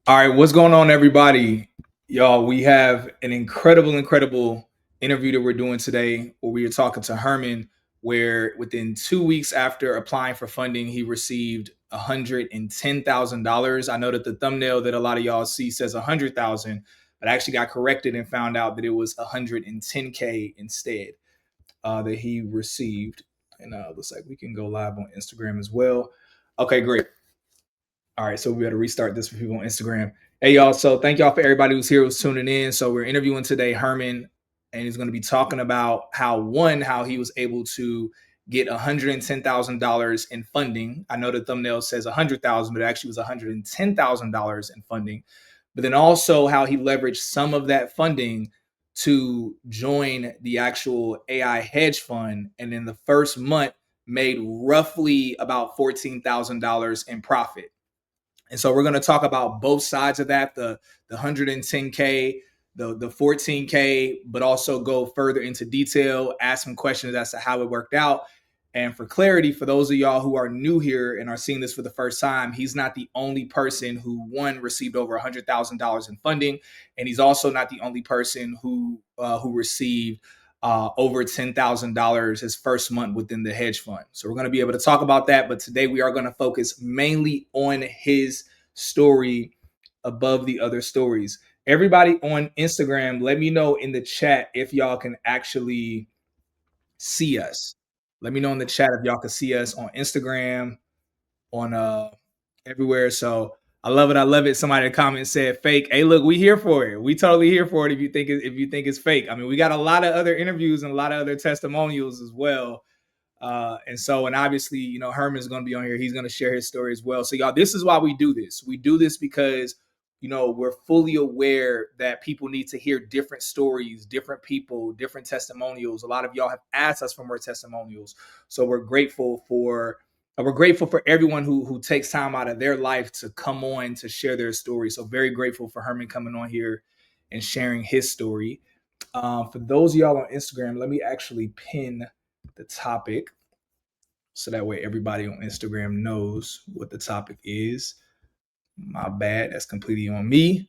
All right, what's going on, everybody? Y'all, we have an incredible interview that we're doing today where we are talking to Herman, where within 2 weeks after applying for funding, he received $110,000. I know that the thumbnail that a lot of y'all see says 100,000, but I actually got corrected and found out that it was 110K instead that he received. And looks like we can go live on Instagram as well. Okay, great. All right, so we got to restart this for people on Instagram. Hey, y'all. So thank y'all for everybody who's here, who's tuning in. So we're interviewing today Herman, and he's going to be talking about how he was able to get $110,000 in funding. I know the thumbnail says 100,000, but it actually was $110,000 in funding. But then also how he leveraged some of that funding to join the actual AI hedge fund, and in the first month made roughly about $14,000 in profit. And so we're going to talk about both sides of that, the 110K, the 14K, but also go further into detail, ask some questions as to how it worked out. And for clarity, for those of y'all who are new here and are seeing this for the first time, he's not the only person who received over $100,000 in funding, and he's also not the only person who received over $10,000 his first month within the hedge fund. So we're going to be able to talk about that. But today we are going to focus mainly on his story above the other stories. Everybody on Instagram, let me know in the chat if y'all can actually see us. Let me know in the chat if y'all can see us on Instagram, on everywhere. So I love it. I love it. Somebody in the comments said fake. Hey, look, we here for it. We totally here for it if you think it's fake. I mean, we got a lot of other interviews and a lot of other testimonials as well. And obviously, Herman's going to be on here. He's going to share his story as well. So y'all, this is why we do this. We do this because, we're fully aware that people need to hear different stories, different people, different testimonials. A lot of y'all have asked us for more testimonials. So we're grateful for everyone who takes time out of their life to come on to share their story. So very grateful for Herman coming on here and sharing his story. For those of y'all on Instagram, let me actually pin the topic so that way everybody on Instagram knows what the topic is. My bad, that's completely on me.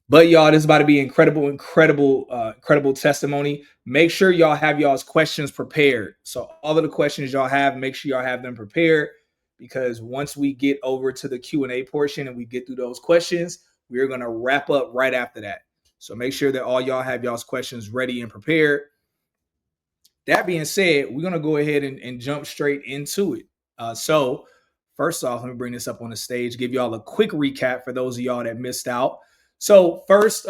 But y'all, this is about to be incredible testimony. Make sure y'all have y'all's questions prepared. So all of the questions y'all have, make sure y'all have them prepared, because once we get over to the Q&A portion and we get through those questions, we're going to wrap up right after that. So make sure that all y'all have y'all's questions ready and prepared. That being said, we're going to go ahead and jump straight into it. So first off, let me bring this up on the stage, give y'all a quick recap for those of y'all that missed out. So first,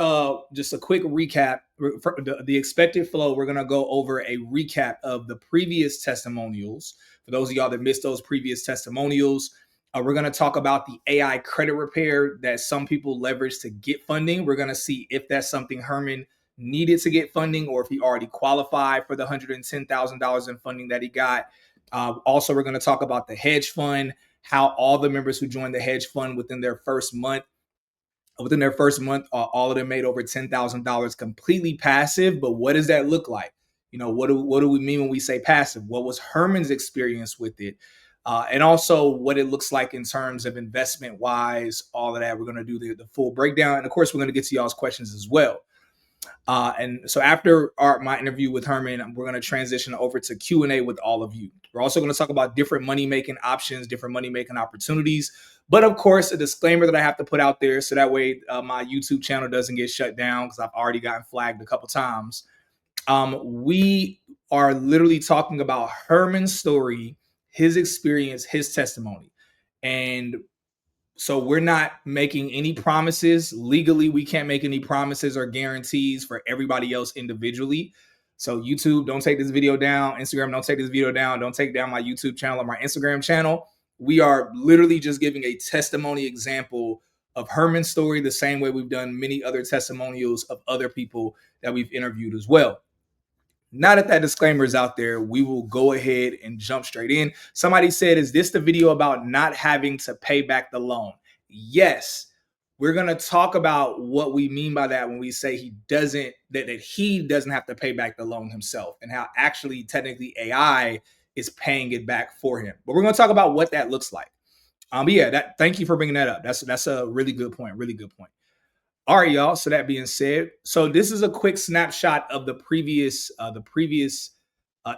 just a quick recap. For the expected flow, we're going to go over a recap of the previous testimonials. For those of y'all that missed those previous testimonials, we're going to talk about the AI credit repair that some people leverage to get funding. We're going to see if that's something Herman needed to get funding or if he already qualified for the $110,000 in funding that he got. Also, we're going to talk about the hedge fund, how all the members who joined the hedge fund within their first month, all of them made over $10,000 completely passive. But what does that look like? What do we mean when we say passive? What was Herman's experience with it? And also what it looks like in terms of investment wise, all of that. We're going to do the full breakdown. And of course, we're going to get to y'all's questions as well. And so after my interview with Herman, we're going to transition over to Q&A with all of you. We're also going to talk about different money-making options, different money-making opportunities. But of course, a disclaimer that I have to put out there so that way my YouTube channel doesn't get shut down, because I've already gotten flagged a couple times. We are literally talking about Herman's story, his experience, his testimony. And so we're not making any promises. Legally, we can't make any promises or guarantees for everybody else individually. So YouTube, don't take this video down. Instagram, don't take this video down. Don't take down my YouTube channel or my Instagram channel. We are literally just giving a testimony example of Herman's story, the same way we've done many other testimonials of other people that we've interviewed as well. Now that disclaimer is out there, we will go ahead and jump straight in. Somebody said, is this the video about not having to pay back the loan? Yes. We're going to talk about what we mean by that when we say he doesn't have to pay back the loan himself, and how actually technically AI is paying it back for him. But we're going to talk about what that looks like. But yeah, thank you for bringing that up. That's a really good point. Really good point. All right, y'all. So that being said, so this is a quick snapshot of the previous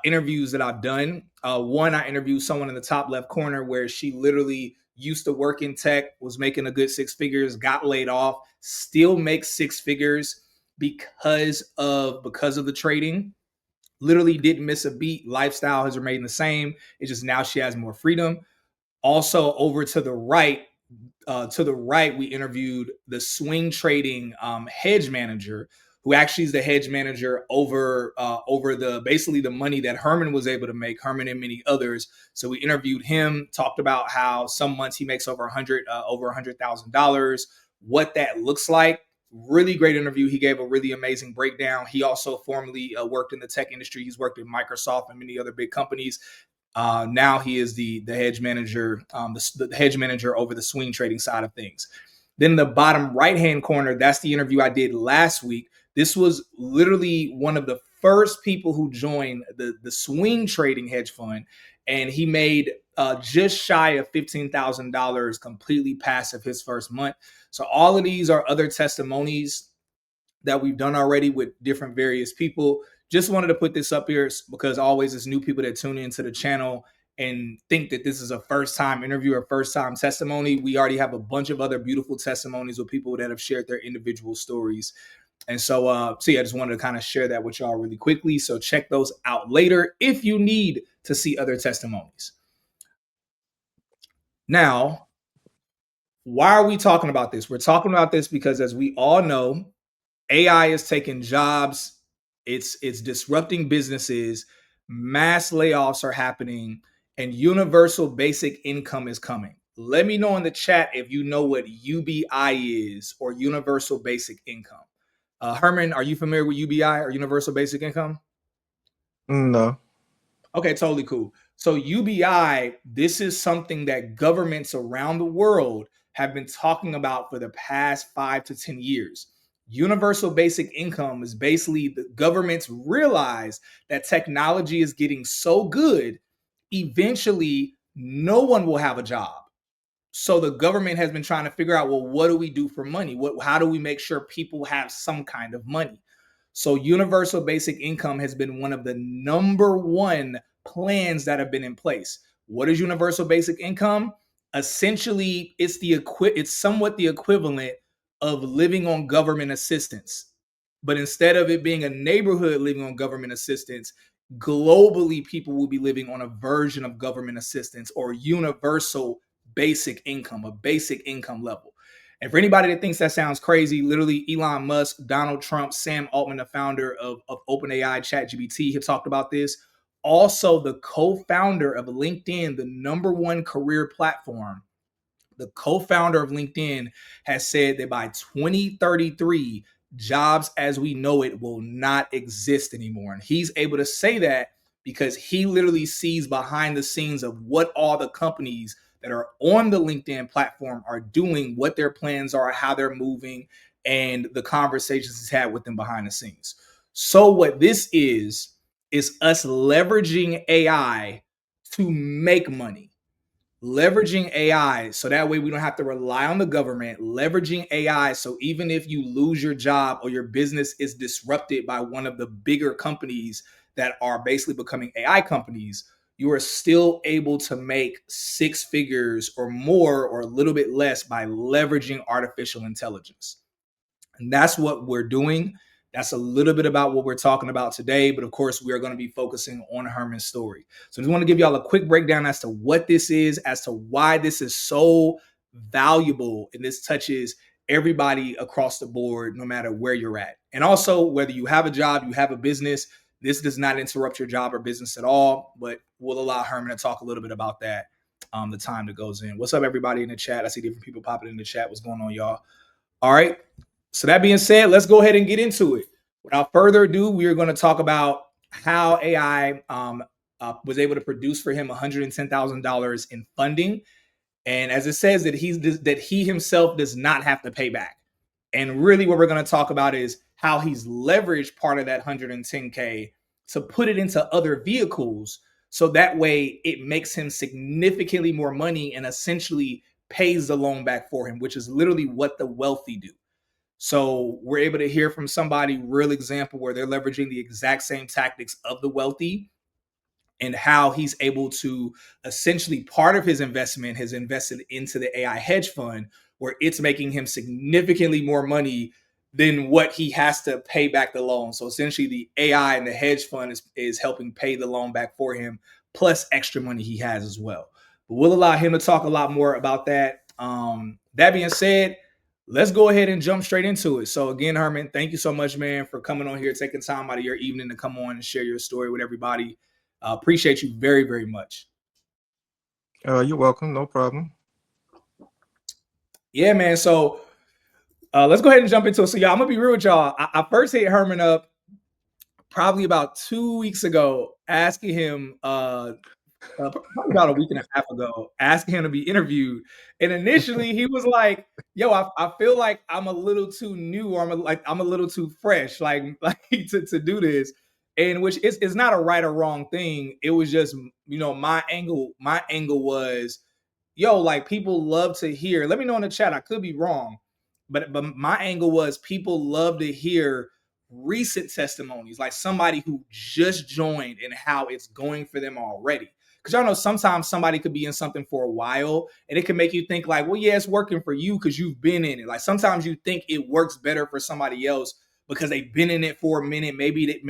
interviews that I've done. One, I interviewed someone in the top left corner where she literally used to work in tech, was making a good six figures, got laid off, still makes six figures because of the trading. Literally didn't miss a beat. Lifestyle has remained the same. It's just now she has more freedom. Also, over to the right, we interviewed the swing trading hedge manager, who actually is the hedge manager over the basically the money that Herman was able to make. Herman and many others. So we interviewed him, talked about how some months he makes over $100,000, what that looks like. Really great interview. He gave a really amazing breakdown. He also formerly worked in the tech industry. He's worked at Microsoft and many other big companies. Now he is the hedge manager, the hedge manager over the swing trading side of things. Then the bottom right hand corner, that's the interview I did last week. This was literally one of the first people who joined the swing trading hedge fund, and he made just shy of $15,000 completely passive his first month. So all of these are other testimonies that we've done already with different various people. Just wanted to put this up here because always there's new people that tune into the channel and think that this is a first time interview or first time testimony. We already have a bunch of other beautiful testimonies with people that have shared their individual stories. And so yeah, I just wanted to kind of share that with y'all really quickly. So check those out later if you need to see other testimonies. Now, why are we talking about this? We're talking about this because, as we all know, AI is taking jobs. It's disrupting businesses. Mass layoffs are happening, and universal basic income is coming. Let me know in the chat if you know what UBI is, or universal basic income. Herman, are you familiar with UBI, or universal basic income? No. Okay, totally cool. So UBI, this is something that governments around the world have been talking about for the past 5 to 10 years. Universal basic income is basically the governments realize that technology is getting so good, eventually no one will have a job. So the government has been trying to figure out, well, what do we do for money? How do we make sure people have some kind of money? So universal basic income has been one of the number one plans that have been in place. What is universal basic income? Essentially, it's somewhat the equivalent of living on government assistance. But instead of it being a neighborhood living on government assistance, globally people will be living on a version of government assistance or universal basic income, a basic income level. And for anybody that thinks that sounds crazy, literally Elon Musk, Donald Trump, Sam Altman, the founder of OpenAI, ChatGPT, have talked about this. Also, the co-founder of LinkedIn, the number one career platform, the co-founder of LinkedIn has said that by 2033, jobs as we know it will not exist anymore. And he's able to say that because he literally sees behind the scenes of what all the companies that are on the LinkedIn platform are doing, what their plans are, how they're moving, and the conversations he's had with them behind the scenes. So what this is us leveraging AI to make money. Leveraging AI so that way we don't have to rely on the government, leveraging AI so even if you lose your job or your business is disrupted by one of the bigger companies that are basically becoming AI companies, you are still able to make six figures or more or a little bit less by leveraging artificial intelligence. And that's what we're doing. That's a little bit about what we're talking about today. But of course, we are going to be focusing on Herman's story. So I just want to give y'all a quick breakdown as to what this is, as to why this is so valuable. And this touches everybody across the board, no matter where you're at. And also, whether you have a job, you have a business, this does not interrupt your job or business at all. But we'll allow Herman to talk a little bit about that the time that goes in. What's up, everybody in the chat? I see different people popping in the chat. What's going on, y'all? All right. So that being said, let's go ahead and get into it. Without further ado, we are going to talk about how AI was able to produce for him $110,000 in funding, and as it says that he himself does not have to pay back. And really, what we're going to talk about is how he's leveraged part of that 110K to put it into other vehicles, So that way it makes him significantly more money and essentially pays the loan back for him, which is literally what the wealthy do. So we're able to hear from somebody, real example, where they're leveraging the exact same tactics of the wealthy, and how he's able to essentially part of his investment has invested into the AI hedge fund, where it's making him significantly more money than what he has to pay back the loan. So essentially, the AI and the hedge fund is helping pay the loan back for him, plus extra money he has as well. But we'll allow him to talk a lot more about that. That being said, let's go ahead and jump straight into it. So again, Herman, thank you so much, man, for coming on here, taking time out of your evening to come on and share your story with everybody. Appreciate you very, very much. You're welcome. No problem. Yeah, man. So let's go ahead and jump into it. So, y'all, I'm gonna be real with y'all. I first hit Herman up probably about 2 weeks ago, asking him, probably about a week and a half ago, asking him to be interviewed. And initially, he was like, "Yo, I feel like I'm a little too new, or I'm a little too fresh, like to do this." And which is not a right or wrong thing. It was just, my angle. My angle was, yo, like people love to hear. Let me know in the chat. I could be wrong, but my angle was people love to hear recent testimonies, like somebody who just joined and how it's going for them already. Because y'all know sometimes somebody could be in something for a while and it can make you think like, well, yeah, it's working for you because you've been in it. Like sometimes you think it works better for somebody else because they've been in it for a minute. Maybe they,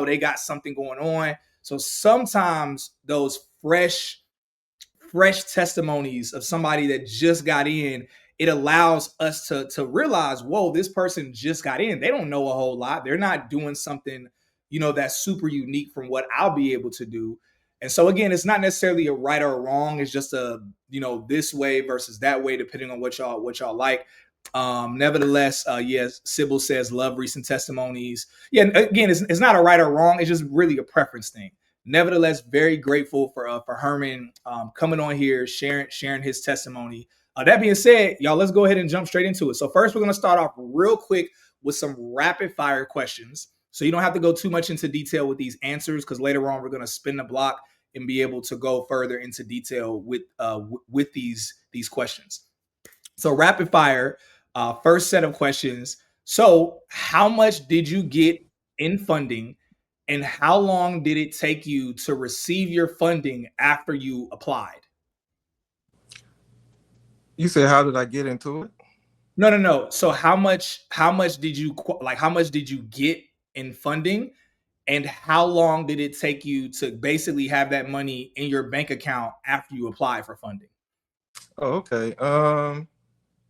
they got something going on. So sometimes those fresh testimonies of somebody that just got in, it allows us to realize, whoa, this person just got in. They don't know a whole lot. They're not doing something, that's super unique from what I'll be able to do. And so again, it's not necessarily a right or a wrong. It's just a, this way versus that way, depending on what y'all like. Nevertheless, yes, Sybil says love recent testimonies. Yeah, again, it's not a right or wrong. It's just really a preference thing. Nevertheless, very grateful for Herman coming on here, sharing his testimony. That being said, y'all, let's go ahead and jump straight into it. So first, we're going to start off real quick with some rapid fire questions. So you don't have to go too much into detail with these answers, because later on we're going to spin the block and be able to go further into detail with these questions. So rapid fire, first set of questions. So how much did you get in funding, and how long did it take you to receive your funding after you applied? You said, how did I get into it? No, no, no. So how much did you how much did you get in funding, and how long did it take you to basically have that money in your bank account after you applied for funding? Oh, okay.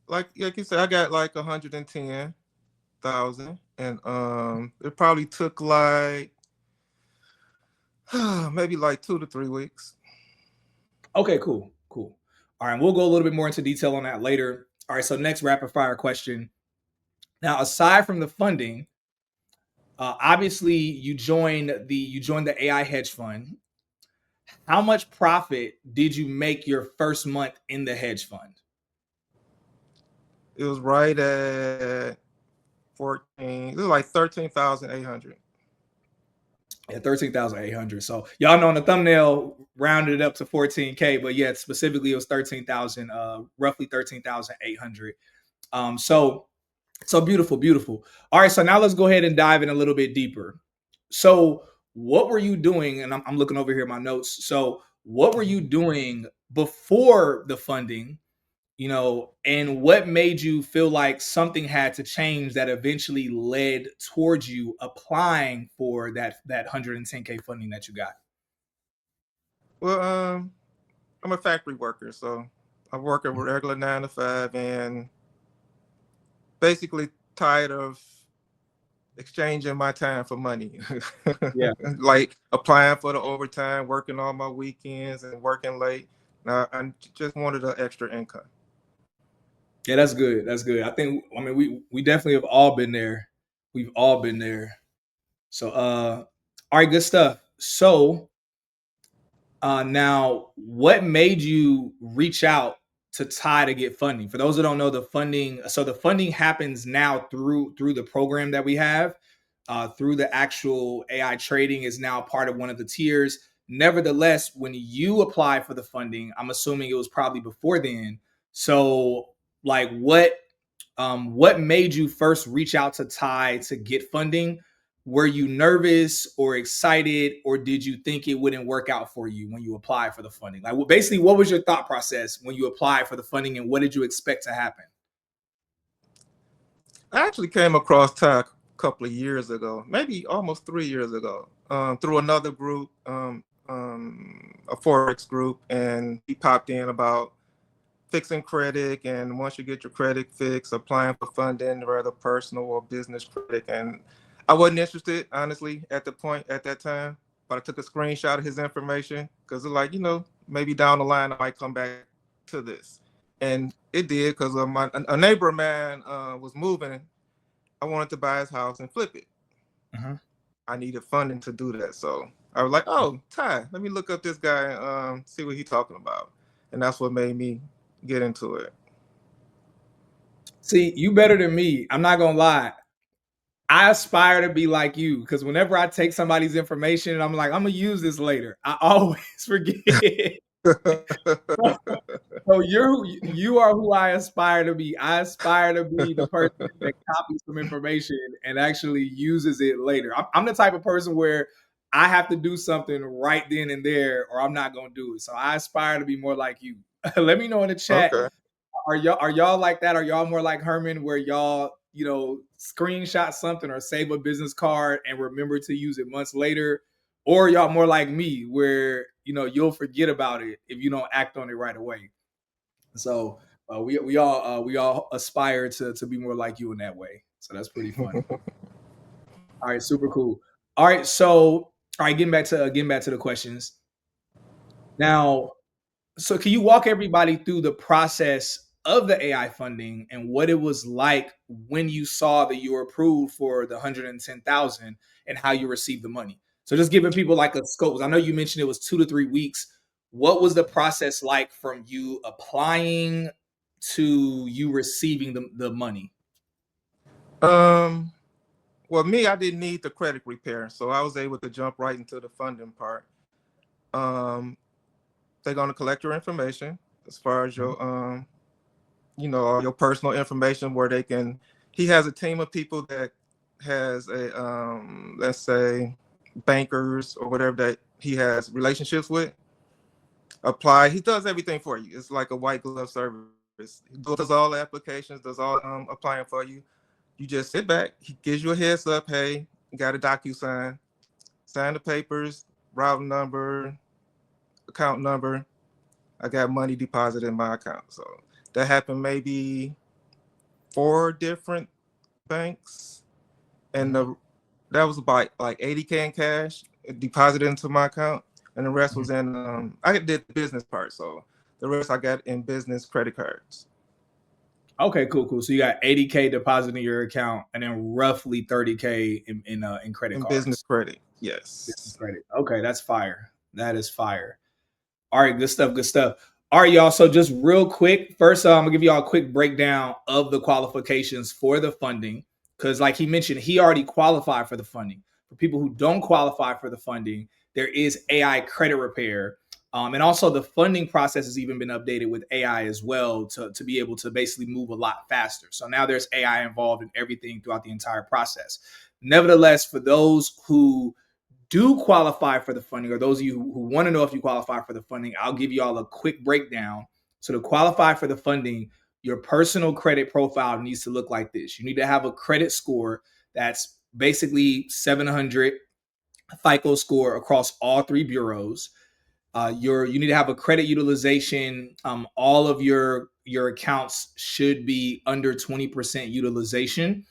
Like you said, I got like 110,000, and it probably took like maybe like 2 to 3 weeks. Okay, cool, cool. All right, we'll go a little bit more into detail on that later. All right, so next rapid fire question. Now, aside from the funding, obviously you joined the AI hedge fund. How much profit did you make your first month in the hedge fund? It was right at 14. It was like 13,800. At 13,800. So y'all know on the thumbnail rounded it up to 14K, but yeah, specifically it was 13,000, roughly 13,800. So beautiful, beautiful. All right, so now let's go ahead and dive in a little bit deeper. So what were you doing? And I'm looking over here at my notes. So what were you doing before the funding? And what made you feel like something had to change that eventually led towards you applying for that 110K funding that you got? Well, I'm a factory worker, so I work a regular 9 to 5, and basically tired of exchanging my time for money. Yeah. Like applying for the overtime, working on my weekends and working late. Now I just wanted an extra income. Yeah, that's good. That's good. I mean, we definitely have all been there. We've all been there. So all right, good stuff. So now, what made you reach out to Ty to get funding? For those that don't know, the funding happens now through the program that we have, through the actual AI trading is now part of one of the tiers. Nevertheless, when you apply for the funding, I'm assuming it was probably before then. So, like, what made you first reach out to Ty to get funding? Were you nervous or excited, or did you think it wouldn't work out for you when you applied for the funding? Like, well, basically, what was your thought process when you applied for the funding, and what did you expect to happen? I actually came across Ty a couple of years ago, maybe almost 3 years ago, through another group, a Forex group, and he popped in about fixing credit, and once you get your credit fixed, applying for funding, whether personal or business credit. And I wasn't interested, honestly, at that time, but I took a screenshot of his information because it's like, maybe down the line I might come back to this, and it did because a neighbor of mine was moving. I wanted to buy his house and flip it. Uh-huh. I needed funding to do that, so I was like, "Oh, Ty, let me look up this guy and see what he's talking about," and that's what made me get into it. See, you better than me. I'm not gonna lie. I aspire to be like you because whenever I take somebody's information and I'm like, I'm gonna use this later, I always forget. So you are who I aspire to be. I aspire to be the person that copies some information and actually uses it later. I'm the type of person where I have to do something right then and there, or I'm not gonna do it. So I aspire to be more like you. Let me know in the chat. Okay. Are y'all like that? Are y'all more like Herman, where y'all screenshot something or save a business card and remember to use it months later? Or y'all more like me, where you'll forget about it if you don't act on it right away? So we all aspire to be more like you in that way. So that's pretty funny. All right, super cool. All right, so all right, getting back to the questions now. So can you walk everybody through the process of the AI funding and what it was like when you saw that you were approved for the 110,000 and how you received the money? So just giving people like a scope. I know you mentioned it was 2 to 3 weeks. What was the process like from you applying to you receiving the money? Um, well, me, I didn't need the credit repair, so I was able to jump right into the funding part. Um, they're gonna collect your information as far as Mhm. all your personal information, where they can. He has a team of people that has let's say, bankers or whatever that he has relationships with. Apply. He does everything for you. It's like a white glove service. He does all the applications, does all applying for you. You just sit back. He gives you a heads up. Hey, you got a DocuSign. Sign the papers, routing number, account number. I got money deposited in my account. So that happened maybe 4 different banks, and Mhm. that was about like 80K in cash deposited into my account, and the rest Mhm. was in. I did the business part, so the rest I got in business credit cards. Okay, cool. So you got 80K deposit in your account and then roughly 30K in credit In business cards. credit, Business yes. credit. Okay, that's fire. That is fire. All right, good stuff. Good stuff. All right, y'all. So just real quick, first, I'm gonna give y'all a quick breakdown of the qualifications for the funding, because, like he mentioned, he already qualified for the funding. For people who don't qualify for the funding, there is AI credit repair, and also the funding process has even been updated with AI as well to be able to basically move a lot faster. So now there's AI involved in everything throughout the entire process. Nevertheless, for those who do qualify for the funding, or those of you who want to know if you qualify for the funding, I'll give you all a quick breakdown. So to qualify for the funding, your personal credit profile needs to look like this. You need to have a credit score that's basically 700 FICO score across all three bureaus. You need to have a credit utilization. All of your accounts should be under 20% utilization,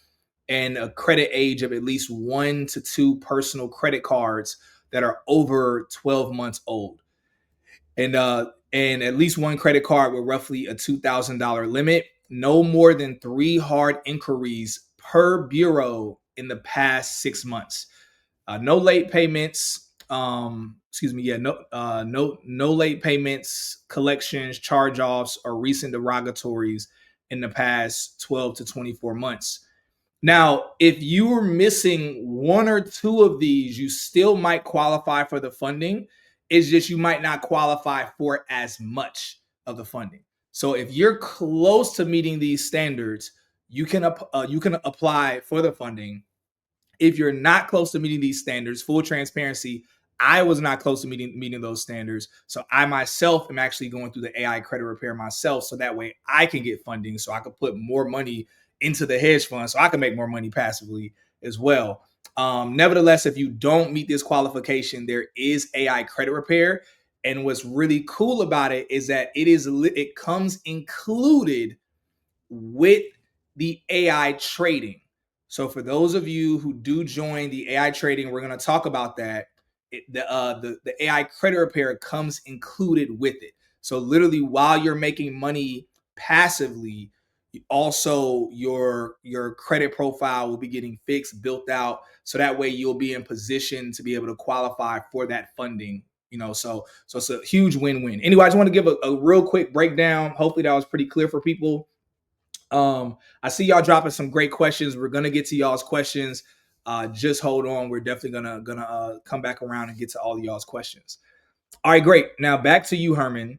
and a credit age of at least 1 to 2 personal credit cards that are over 12 months old, and at least one credit card with roughly a $2,000 limit. No more than 3 hard inquiries per bureau in the past 6 months. No late payments. Excuse me. Yeah, no late payments, collections, charge offs, or recent derogatories in the past 12 to 24 months. Now, if you were missing 1 or 2 of these, you still might qualify for the funding. It's just you might not qualify for as much of the funding. So if you're close to meeting these standards, you can apply for the funding. If you're not close to meeting these standards, full transparency, I was not close to meeting those standards. So I myself am actually going through the AI credit repair myself, so that way I can get funding, so I can put more money into the hedge fund, so I can make more money passively as well. Nevertheless, if you don't meet this qualification, there is AI credit repair, and what's really cool about it is that it comes included with the AI trading. So for those of you who do join the AI trading, we're going to talk about that. The AI credit repair comes included with it. So literally, while you're making money passively, also your credit profile will be getting fixed, built out, so that way you'll be in position to be able to qualify for that funding. So it's a huge win-win. Anyway, I just want to give a real quick breakdown. Hopefully that was pretty clear for people. I see y'all dropping some great questions. We're gonna get to y'all's questions. Just hold on. We're definitely gonna come back around and get to all of y'all's questions. All right, great. Now back to you, Herman.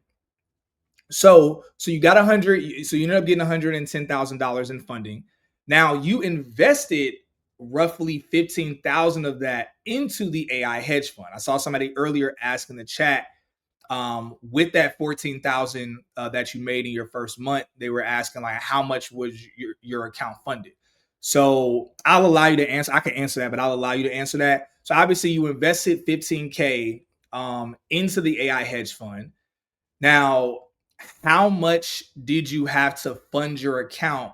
So you got 100. So you ended up getting $110,000 in funding. Now you invested roughly 15,000 of that into the AI hedge fund. I saw somebody earlier ask in the chat, with that 14,000 that you made in your first month, they were asking like how much was your account funded. So I'll allow you to answer. I can answer that, but I'll allow you to answer that. So obviously you invested 15K into the AI hedge fund. Now, how much did you have to fund your account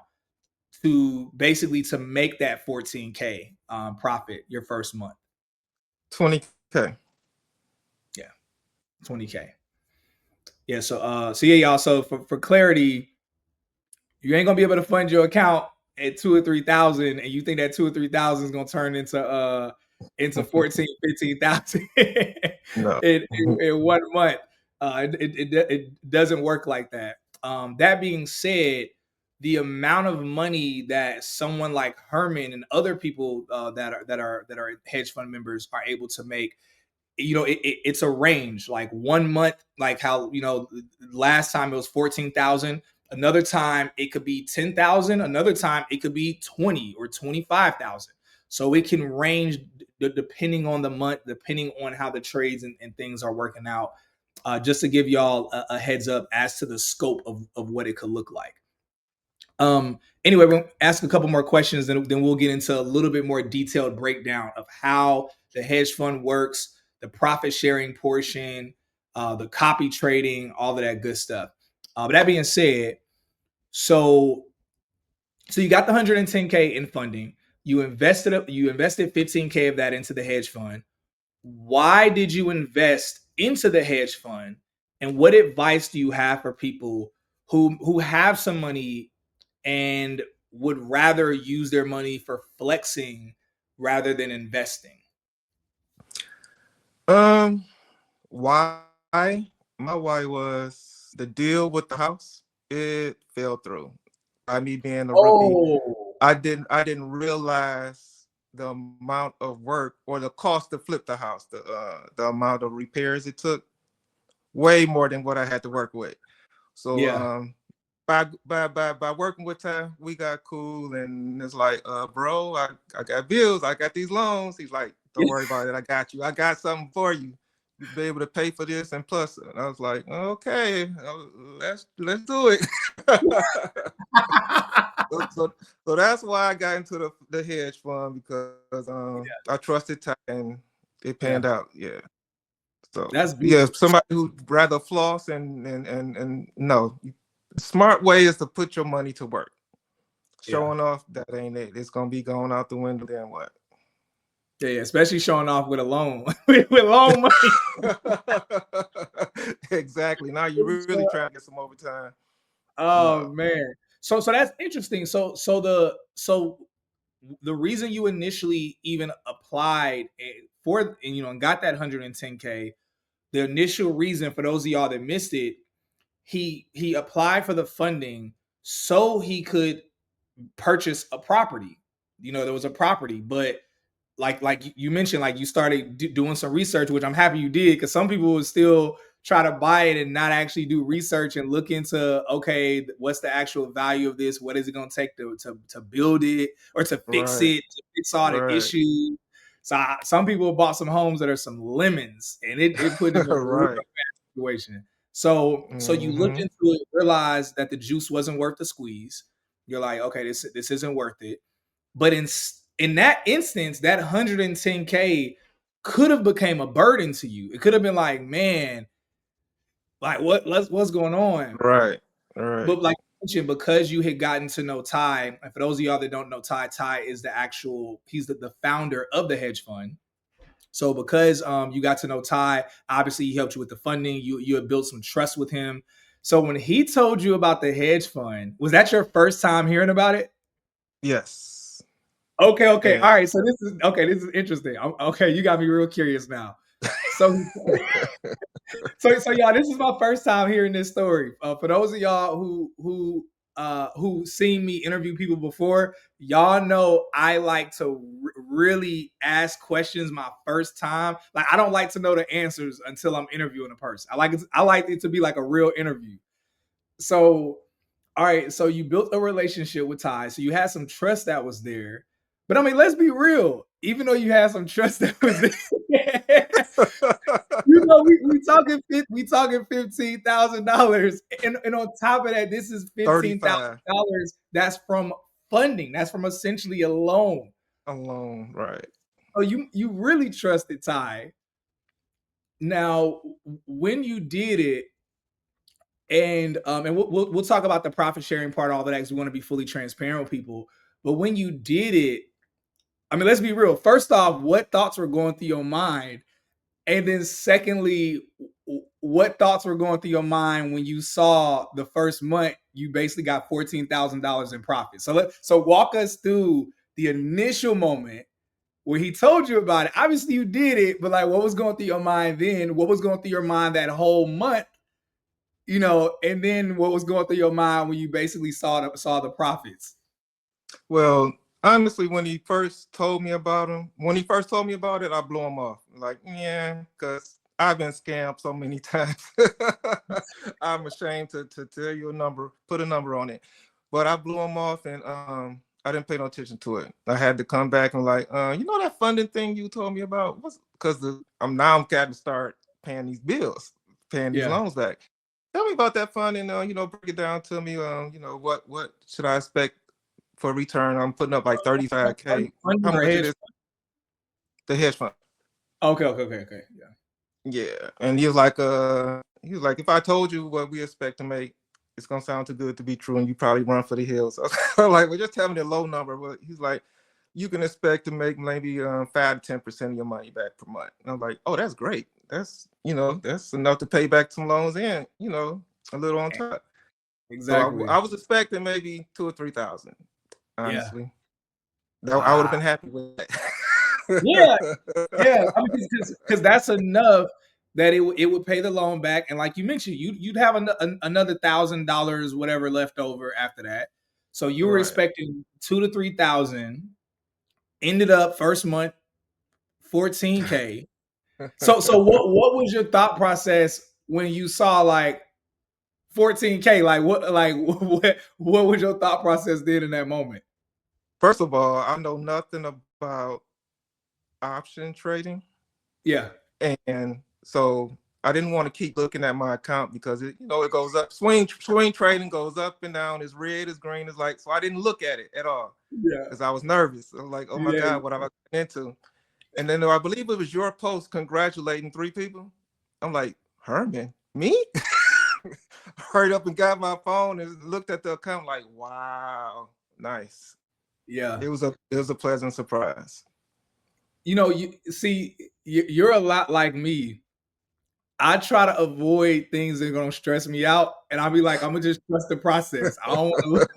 to basically to make that 14K profit your first month? 20K. Yeah, 20K. Yeah, so yeah, y'all. So for clarity, you ain't gonna be able to fund your account at 2 or 3 thousand, and you think that 2 or 3 thousand is gonna turn into 14, 15,000 No. in 1 month. It doesn't work like that. That being said, the amount of money that someone like Herman and other people that are hedge fund members are able to make, it's a range. Like 1 month, like how last time it was 14,000. Another time it could be 10,000. Another time it could be 20 or 25,000. So it can range depending on the month, depending on how the trades and things are working out. Just to give y'all a heads up as to the scope of what it could look like. Anyway, we'll ask a couple more questions, then we'll get into a little bit more detailed breakdown of how the hedge fund works, the profit sharing portion, the copy trading, all of that good stuff. But that being said, so you got the 110K in funding. You invested 15K of that into the hedge fund. Why did you invest into the hedge fund? And what advice do you have for people who have some money and would rather use their money for flexing rather than investing? Um, why? My why was the deal with the house. It fell through. By me being a rookie, Oh, I didn't realize the amount of work or the cost to flip the house, the amount of repairs it took, way more than what I had to work with. So yeah. by working with Ty, we got cool, and it's like, bro, I got bills, I got these loans. He's like, don't worry about it, I got you. I got something for you. You'll be able to pay for this and plus. And I was like, okay, let's do it. so that's why I got into the hedge fund, because I trusted Ty and it Yeah, panned out. Yeah. So that's yeah, beautiful. somebody who'd rather floss and no, smart way is to put your money to work. Yeah. Showing off, that ain't it. It's gonna be going out the window. Then what? Yeah, especially showing off with a loan, with loan money. Exactly. Now you really trying to get some overtime. Oh No. man. So that's interesting. So the reason you initially even applied for and got that 110K, the initial reason, for those of y'all that missed it, he applied for the funding so he could purchase a property. There was a property, but like you mentioned, like you started doing some research, which I'm happy you did, because some people would still try to buy it and not actually do research and look into, okay, what's the actual value of this? What is it going to take to build it or to fix Right. it, to fix all the Right. issues? So some people bought some homes that are some lemons, and it put them in a real Right. bad situation. So you looked Hmm. into it, realized that the juice wasn't worth the squeeze. You're like, okay, this isn't worth it. But in that instance, that 110K could have became a burden to you. It could have been like, man, like what's going on? Right. Right. But like I mentioned, because you had gotten to know Ty, and for those of y'all that don't know Ty, Ty is the actual, he's the founder of the hedge fund. So because you got to know Ty, obviously he helped you with the funding. You had built some trust with him. So when he told you about the hedge fund, was that your first time hearing about it? Yes. Okay, okay. And All right. So this is okay. This is interesting. Okay, you got me real curious now. So, so y'all, this is my first time hearing this story. For those of y'all who seen me interview people before, y'all know I like to really ask questions my first time. Like I don't like to know the answers until I'm interviewing a person. I like it to be like a real interview. So, all right, so you built a relationship with Ty, so you had some trust that was there. But I mean, let's be real. Even though you had some trust that was there, we talking $15,000, and on top of that, this is $35 $15,000. That's from funding. That's from essentially a loan. alone. Right. So you really trusted Ty. Now, when you did it, and we'll talk about the profit sharing part, all that, because we want to be fully transparent with people. But when you did it, I mean, let's be real. First off, what thoughts were going through your mind? And then secondly, what thoughts were going through your mind when you saw the first month you basically got $14,000 in profit? So walk us through the initial moment where he told you about it. Obviously you did it, but like what was going through your mind then? What was going through your mind that whole month? And then what was going through your mind when you basically saw the profits? Well, honestly, when he first told me about him, when he first told me about it, I blew him off. Like, yeah, because I've been scammed so many times. I'm ashamed to tell you a number, put a number on it. But I blew him off, and I didn't pay no attention to it. I had to come back and like, you know that funding thing you told me about? What's because I'm got to start paying these bills, paying these Yeah. loans back. Tell me about that fund and break it down to me. What should I expect for return? I'm putting up like 35K. Funding How or much it hedge is? fund? The hedge fund. Okay, okay, okay, okay. Yeah. Yeah. And he was like, if I told you what we expect to make, it's gonna sound too good to be true, and you probably run for the hills. So I'm like, well, just tell me the low number. Well, he's like, you can expect to make maybe 5 to 10% of your money back per month. And I'm like, oh, that's great. That's enough to pay back some loans and a little on top. So Exactly. I was expecting maybe 2 or 3 thousand. Yeah. Honestly, I would have Wow. been happy with Yeah, that. yeah. I mean, because that's enough that it would pay the loan back, and like you mentioned, you'd have another $1,000 whatever left over after that. So you were Right. expecting 2 to 3 thousand. Ended up first month 14K. So what was your thought process when you saw like 14K? What was your thought process then in that moment? First of all, I know nothing about option trading, Yeah, and so I didn't want to keep looking at my account because it goes up. Swing trading goes up and down. It's red, it's green, it's like so. I didn't look at it at all yeah, because I was nervous. I was like, oh my yeah, god, what am I getting into? And then I believe it was your post congratulating 3 people. I'm like, Herman, me? Hurried up and got my phone and looked at the account like, wow, nice. yeah. It was a pleasant surprise. You see, you're a lot like me. I try to avoid things that are gonna stress me out, and I'll be like, I'm gonna just trust the process. I don't want to look.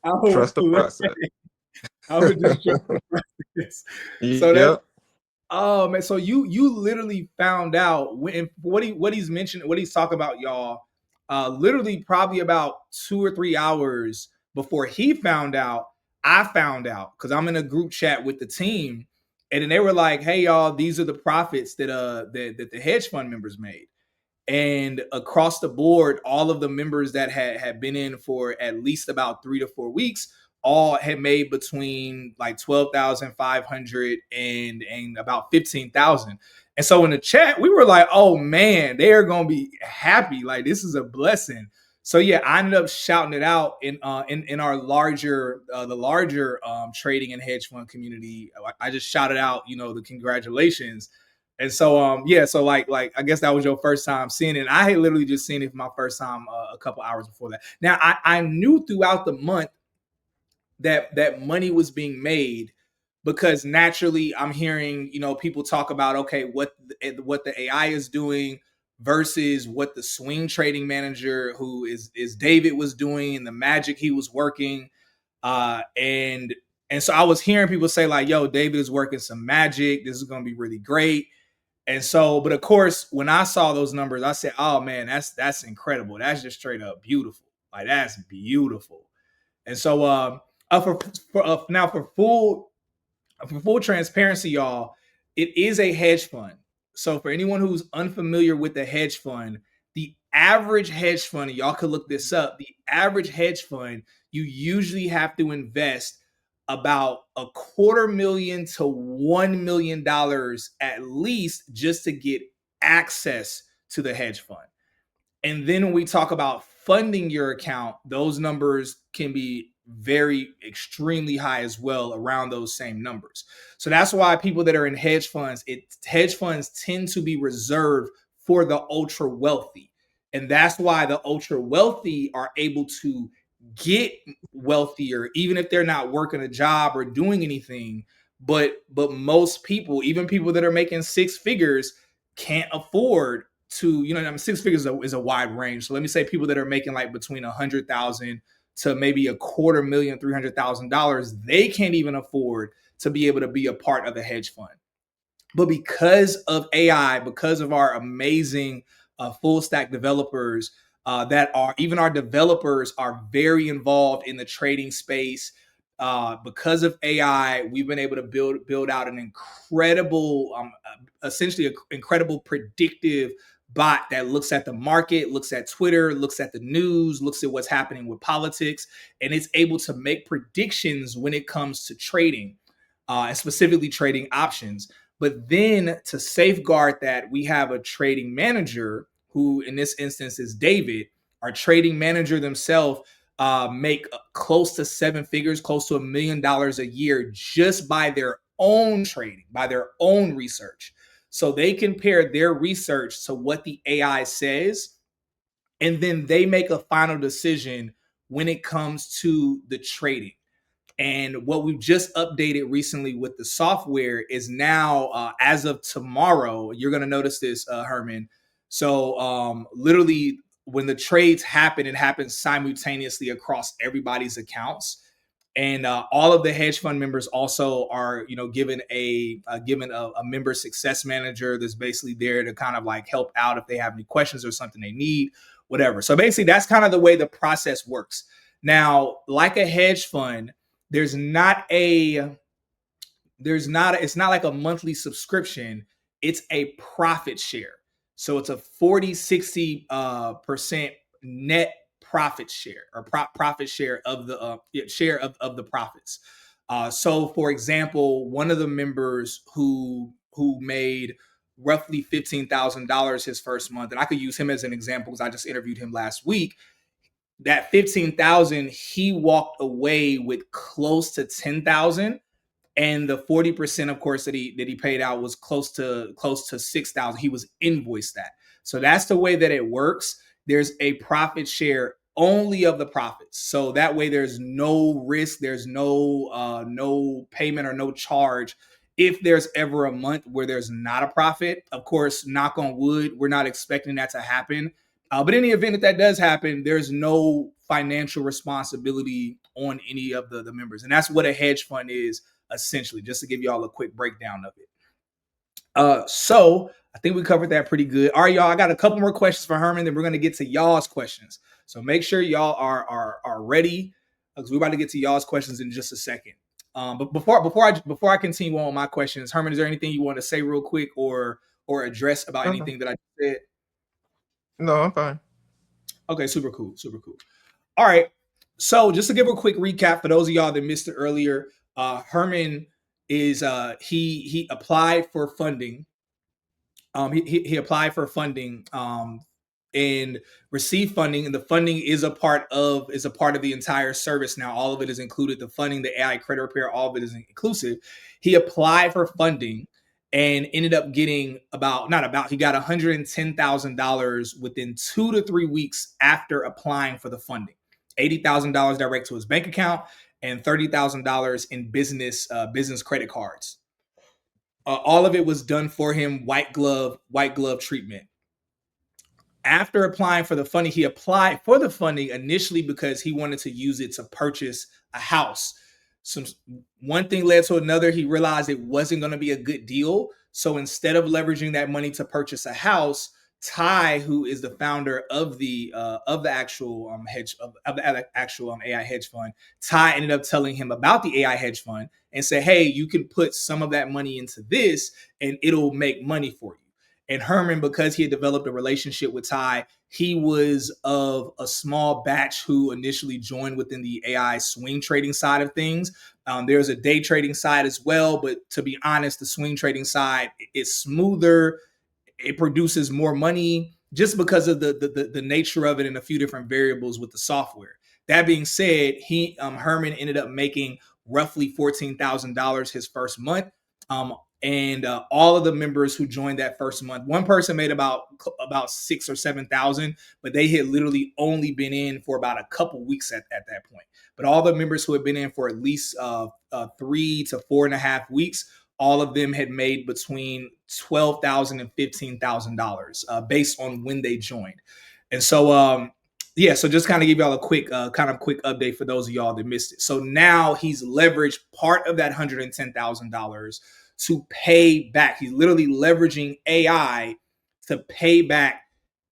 I don't want Trust the to look at process. it. I would just trust the process. So that's Yep. oh man. So you literally found out when what he's mentioned, what he's talking about, y'all. Literally probably about 2 or 3 hours before he found out, I found out because I'm in a group chat with the team, And then they were like, "Hey, y'all, these are the profits that the hedge fund members made." And across the board, all of the members that had been in for at least about 3 to 4 weeks all had made between like 12,500 and about 15,000. And so in the chat, we were like, "Oh man, they are gonna be happy! Like this is a blessing." So yeah, I ended up shouting it out in our larger the larger trading and hedge fund community. I just shouted out, the congratulations. And so yeah, so like I guess that was your first time seeing it. And I had literally just seen it for my first time a couple hours before that. Now I knew throughout the month that money was being made, because naturally I'm hearing, people talk about, okay, what the AI is doing versus what the swing trading manager, who is David, was doing, and the magic he was working. And so I was hearing people say like, "Yo, David is working some magic. This is going to be really great." And so, but of course, when I saw those numbers, I said, "Oh man, that's incredible. That's just straight up beautiful. Like that's beautiful." And so, now for full transparency, y'all, it is a hedge fund. So for anyone who's unfamiliar with the hedge fund, the average hedge fund, and y'all could look this up, the average hedge fund, you usually have to invest about $250,000 to $1 million at least just to get access to the hedge fund. And then when we talk about funding your account, those numbers can be very extremely high as well, around those same numbers. So that's why people that are in hedge funds tend to be reserved for the ultra wealthy. And that's why the ultra wealthy are able to get wealthier even if they're not working a job or doing anything. But most people, even people that are making six figures, can't afford to, six figures is a wide range. So let me say people that are making like between 100,000 to maybe $250,000, $300,000, they can't even afford to be able to be a part of a hedge fund. But because of AI, because of our amazing full stack developers, that are, even our developers are very involved in the trading space. Because of AI, we've been able to build out an incredible, essentially an incredible predictive bot that looks at the market, looks at Twitter, looks at the news, looks at what's happening with politics, and it's able to make predictions when it comes to trading, and specifically trading options. But then to safeguard that, we have a trading manager who, in this instance, is David. Our trading manager themselves make close to seven figures, close to $1 million a year just by their own trading, by their own research. So they compare their research to what the AI says, and then they make a final decision when it comes to the trading. And what we've just updated recently with the software is now, as of tomorrow, you're going to notice this, Herman. So literally, when the trades happen, it happens simultaneously across everybody's accounts. And all of the hedge fund members also are, given a member success manager that's basically there to kind of like help out if they have any questions or something they need, whatever. So basically, that's kind of the way the process works. Now, like a hedge fund, there's not a it's not like a monthly subscription. It's a profit share. So it's a 40-60% net profit share, or profit share of the share of the profits. So for example, one of the members who made roughly $15,000 his first month, and I could use him as an example because I just interviewed him last week. That 15,000, he walked away with close to 10,000, and the 40%, of course, that he paid out was close to 6,000. He was invoiced that. So that's the way that it works. There's a profit share only of the profits, so that way there's no risk, there's no payment or no charge if there's ever a month where there's not a profit. Of course, knock on wood, we're not expecting that to happen. But in the event that does happen, there's no financial responsibility on any of the members. And that's what a hedge fund is, essentially, just to give y'all a quick breakdown of it. So I think we covered that pretty good. All right, y'all, I got a couple more questions for Herman, then we're going to get to y'all's questions. So make sure y'all are ready, because we're about to get to y'all's questions in just a second. But before I continue on with my questions, Herman, is there anything you want to say real quick or address about No, anything that I said? no, I'm fine. Okay, super cool, super cool. All right. So just to give a quick recap for those of y'all that missed it earlier, Herman is he applied for funding. He applied for funding and received funding, and the funding is a part of the entire service now. All of it is included. The funding, the AI credit repair, all of it is inclusive. He applied for funding and ended up getting he got $110,000 within 2 to 3 weeks after applying for the funding. $80,000 direct to his bank account and $30,000 in business credit cards. All of it was done for him, white glove treatment. After applying for the funding, he applied for the funding initially because he wanted to use it to purchase a house. One thing led to another. He realized it wasn't going to be a good deal. So instead of leveraging that money to purchase a house, Ty, who is the founder of the actual AI hedge fund, Ty ended up telling him about the AI hedge fund and said, "Hey, you can put some of that money into this, and it'll make money for you." And Herman, because he had developed a relationship with Ty, he was of a small batch who initially joined within the AI swing trading side of things. There's a day trading side as well, but to be honest, the swing trading side is smoother. It produces more money just because of the nature of it and a few different variables with the software. That being said, Herman ended up making roughly $14,000 his first month. And all of the members who joined that first month, one person made about 6 or 7 thousand, but they had literally only been in for about a couple weeks at that point. But all the members who had been in for at least 3 to 4.5 weeks, all of them had made between $12,000 and $15,000 based on when they joined. And so yeah, so just kind of give y'all a quick update for those of y'all that missed it. So now he's leveraged part of that $110,000 to pay back. He's literally leveraging AI to pay back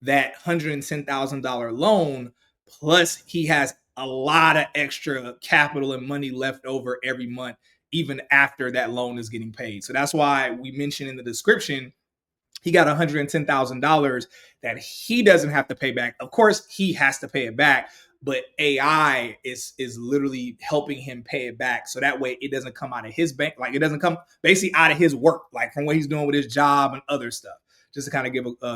that $110,000 loan. Plus, he has a lot of extra capital and money left over every month, even after that loan is getting paid. So that's why we mentioned in the description he got $110,000 that he doesn't have to pay back. Of course, he has to pay it back, but AI is literally helping him pay it back. So that way it doesn't come out of his bank. Like it doesn't come basically out of his work, like from what he's doing with his job and other stuff. Just to kind of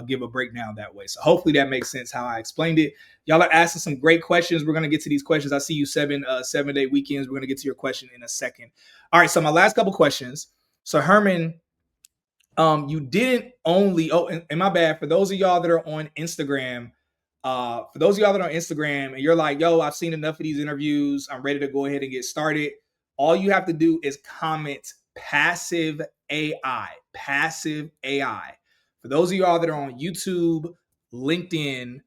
give a breakdown that way. So hopefully that makes sense how I explained it. Y'all are asking some great questions. We're going to get to these questions. I see you 7-day weekends. We're going to get to your question in a second. All right. So my last couple questions. So Herman, you didn't only and my bad for those of y'all that are on Instagram. And you're like, yo, I've seen enough of these interviews, I'm ready to go ahead and get started. All you have to do is comment passive AI. For those of y'all that are on YouTube, LinkedIn,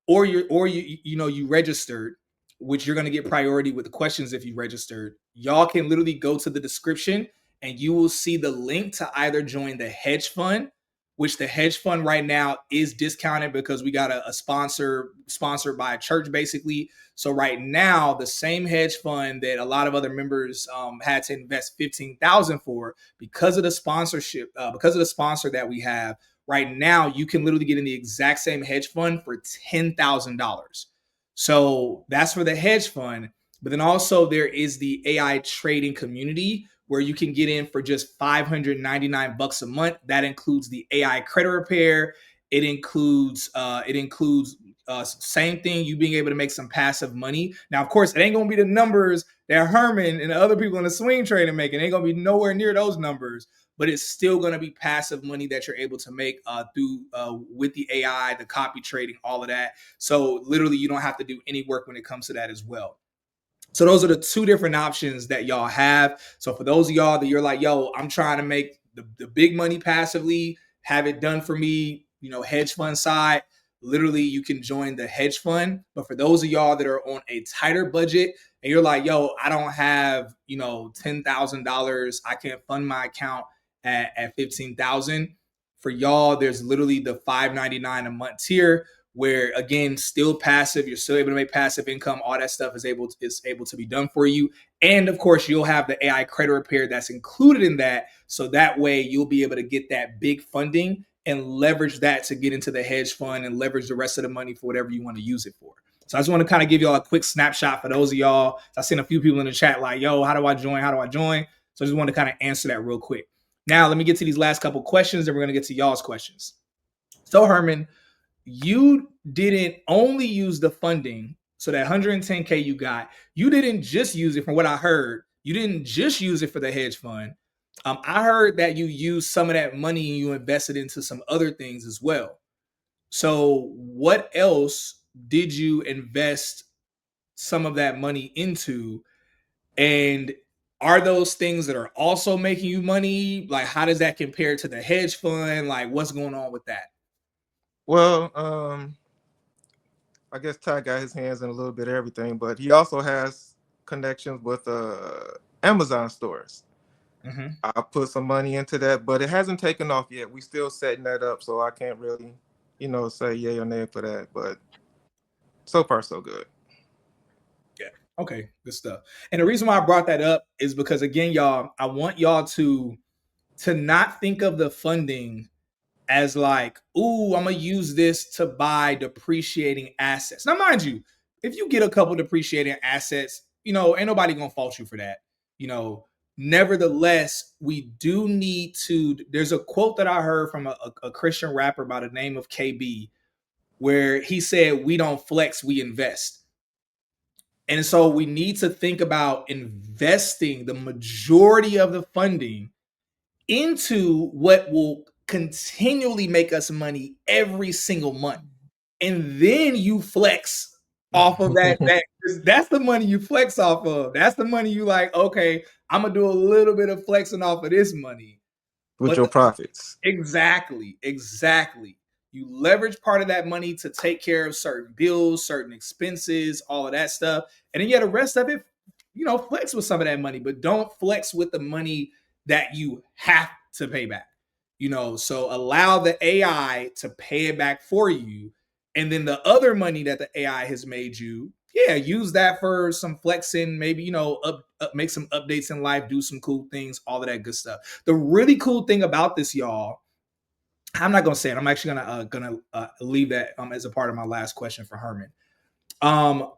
or you registered, which you're going to get priority with the questions if you registered. Y'all can literally go to the description and you will see the link to either join the hedge fund, which the hedge fund right now is discounted because we got a sponsored by a church basically. So right now, the same hedge fund that a lot of other members had to invest 15,000 for, because of the sponsorship, because of the sponsor that we have right now, you can literally get in the exact same hedge fund for $10,000. So that's for the hedge fund. But then also there is the AI trading community where you can get in for just 599 bucks a month. That includes the AI credit repair. It includes same thing, you being able to make some passive money. Now, of course, it ain't gonna be the numbers that Herman and the other people in the swing trade are making. It ain't gonna be nowhere near those numbers, but it's still gonna be passive money that you're able to make through with the AI, the copy trading, all of that. So literally, you don't have to do any work when it comes to that as well. So those are the two different options that y'all have. So for those of y'all that you're like, yo, I'm trying to make the big money passively, have it done for me, hedge fund side, literally you can join the hedge fund. But for those of y'all that are on a tighter budget and you're like, yo, I don't have, $10,000, I can't fund my account at 15,000. For y'all, there's literally the $599 a month tier, where again, still passive, you're still able to make passive income. All that stuff is able to be done for you. And of course, you'll have the AI credit repair that's included in that. So that way you'll be able to get that big funding and leverage that to get into the hedge fund and leverage the rest of the money for whatever you want to use it for. So I just want to kind of give y'all a quick snapshot for those of y'all. I've seen a few people in the chat like, yo, how do I join? How do I join? So I just want to kind of answer that real quick. Now, let me get to these last couple questions, and we're going to get to y'all's questions. So, Herman, you didn't only use the funding. So that 110K you got, you didn't just use it, from what I heard, you didn't just use it for the hedge fund. I heard that you used some of that money and you invested into some other things as well. So what else did you invest some of that money into? And are those things that are also making you money? Like, how does that compare to the hedge fund? Like, what's going on with that? Well, I guess Ty got his hands in a little bit of everything, but he also has connections with Amazon stores. Mm-hmm. I put some money into that, but it hasn't taken off yet. We still setting that up, so I can't really, say yay or nay for that. But so far, so good. Yeah. Okay. Good stuff. And the reason why I brought that up is because, again, y'all, I want y'all to not think of the funding as like, ooh, I'm gonna use this to buy depreciating assets. Now, mind you, if you get a couple depreciating assets, ain't nobody gonna fault you for that. Nevertheless, we do need to. There's a quote that I heard from a Christian rapper by the name of KB, where he said, "We don't flex, we invest." And so we need to think about investing the majority of the funding into what will continually make us money every single month. And then you flex off of that. That's the money you flex off of. That's the money you like, okay, I'm gonna do a little bit of flexing off of this money. With But your profits. exactly. You leverage part of that money to take care of certain bills, certain expenses, all of that stuff. And then the rest of it, flex with some of that money, but don't flex with the money that you have to pay back. So allow the AI to pay it back for you. And then the other money that the AI has made you, yeah, use that for some flexing, maybe, make some updates in life, do some cool things, all of that good stuff. The really cool thing about this, y'all, I'm not gonna say it. I'm actually gonna leave that as a part of my last question for Herman.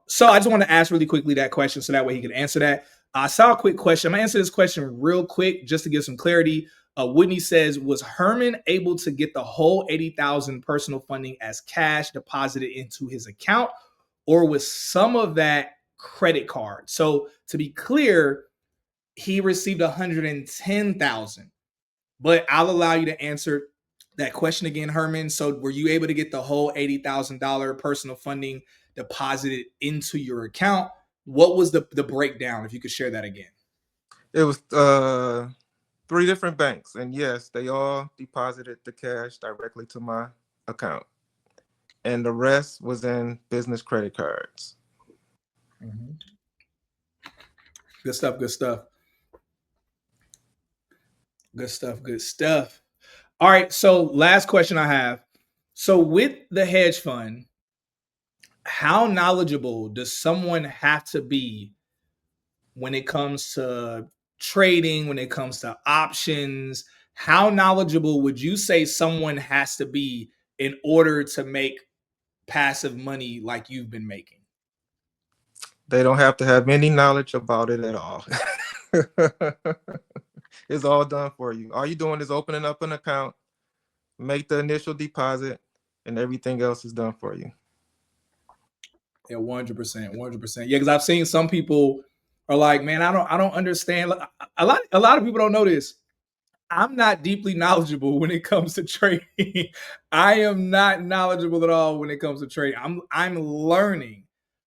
So I just want to ask really quickly that question so that way he can answer that. I saw a quick question. I'm gonna answer this question real quick just to give some clarity. Whitney says, was Herman able to get the whole 80,000 personal funding as cash deposited into his account, or was some of that credit card? So to be clear, he received 110,000. But I'll allow you to answer that question again, Herman. So were you able to get the whole $80,000 personal funding deposited into your account? What was the breakdown, if you could share that again? It was 3 different banks, and yes, they all deposited the cash directly to my account. And the rest was in business credit cards. Mm-hmm. Good stuff. Good stuff. Good stuff. Good stuff. All right. So last question I have. So with the hedge fund, how knowledgeable does someone have to be when it comes to trading, when it comes to options? How knowledgeable would you say someone has to be in order to make passive money like you've been making? They don't have to have any knowledge about it at all. It's all done for you. All you're doing is opening up an account, make the initial deposit, and everything else is done for you. Yeah, 100%, 100%. Yeah, because I've seen some people are like, man, I don't understand. A lot of people don't know this. I'm not deeply knowledgeable when it comes to trading. I am not knowledgeable at all when it comes to trading. I'm learning.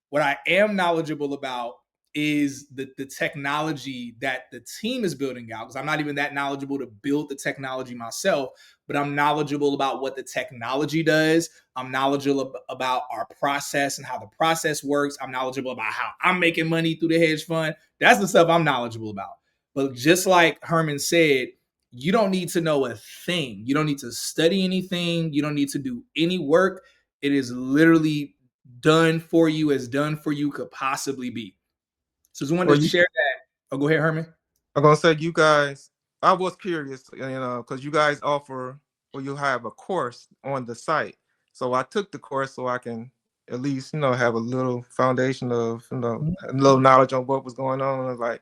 What I am knowledgeable about is the technology that the team is building out. Because I'm not even that knowledgeable to build the technology myself, but I'm knowledgeable about what the technology does. I'm knowledgeable about our process and how the process works. I'm knowledgeable about how I'm making money through the hedge fund. That's the stuff I'm knowledgeable about. But just like Herman said, you don't need to know a thing. You don't need to study anything. You don't need to do any work. It is literally done for you, as done for you could possibly be. So just wanted Well, to you, share that. Oh, go ahead, Herman. I'm gonna say you guys. I was curious, because you guys offer or you have a course on the site. So I took the course so I can at least have a little foundation of a little knowledge on what was going on. And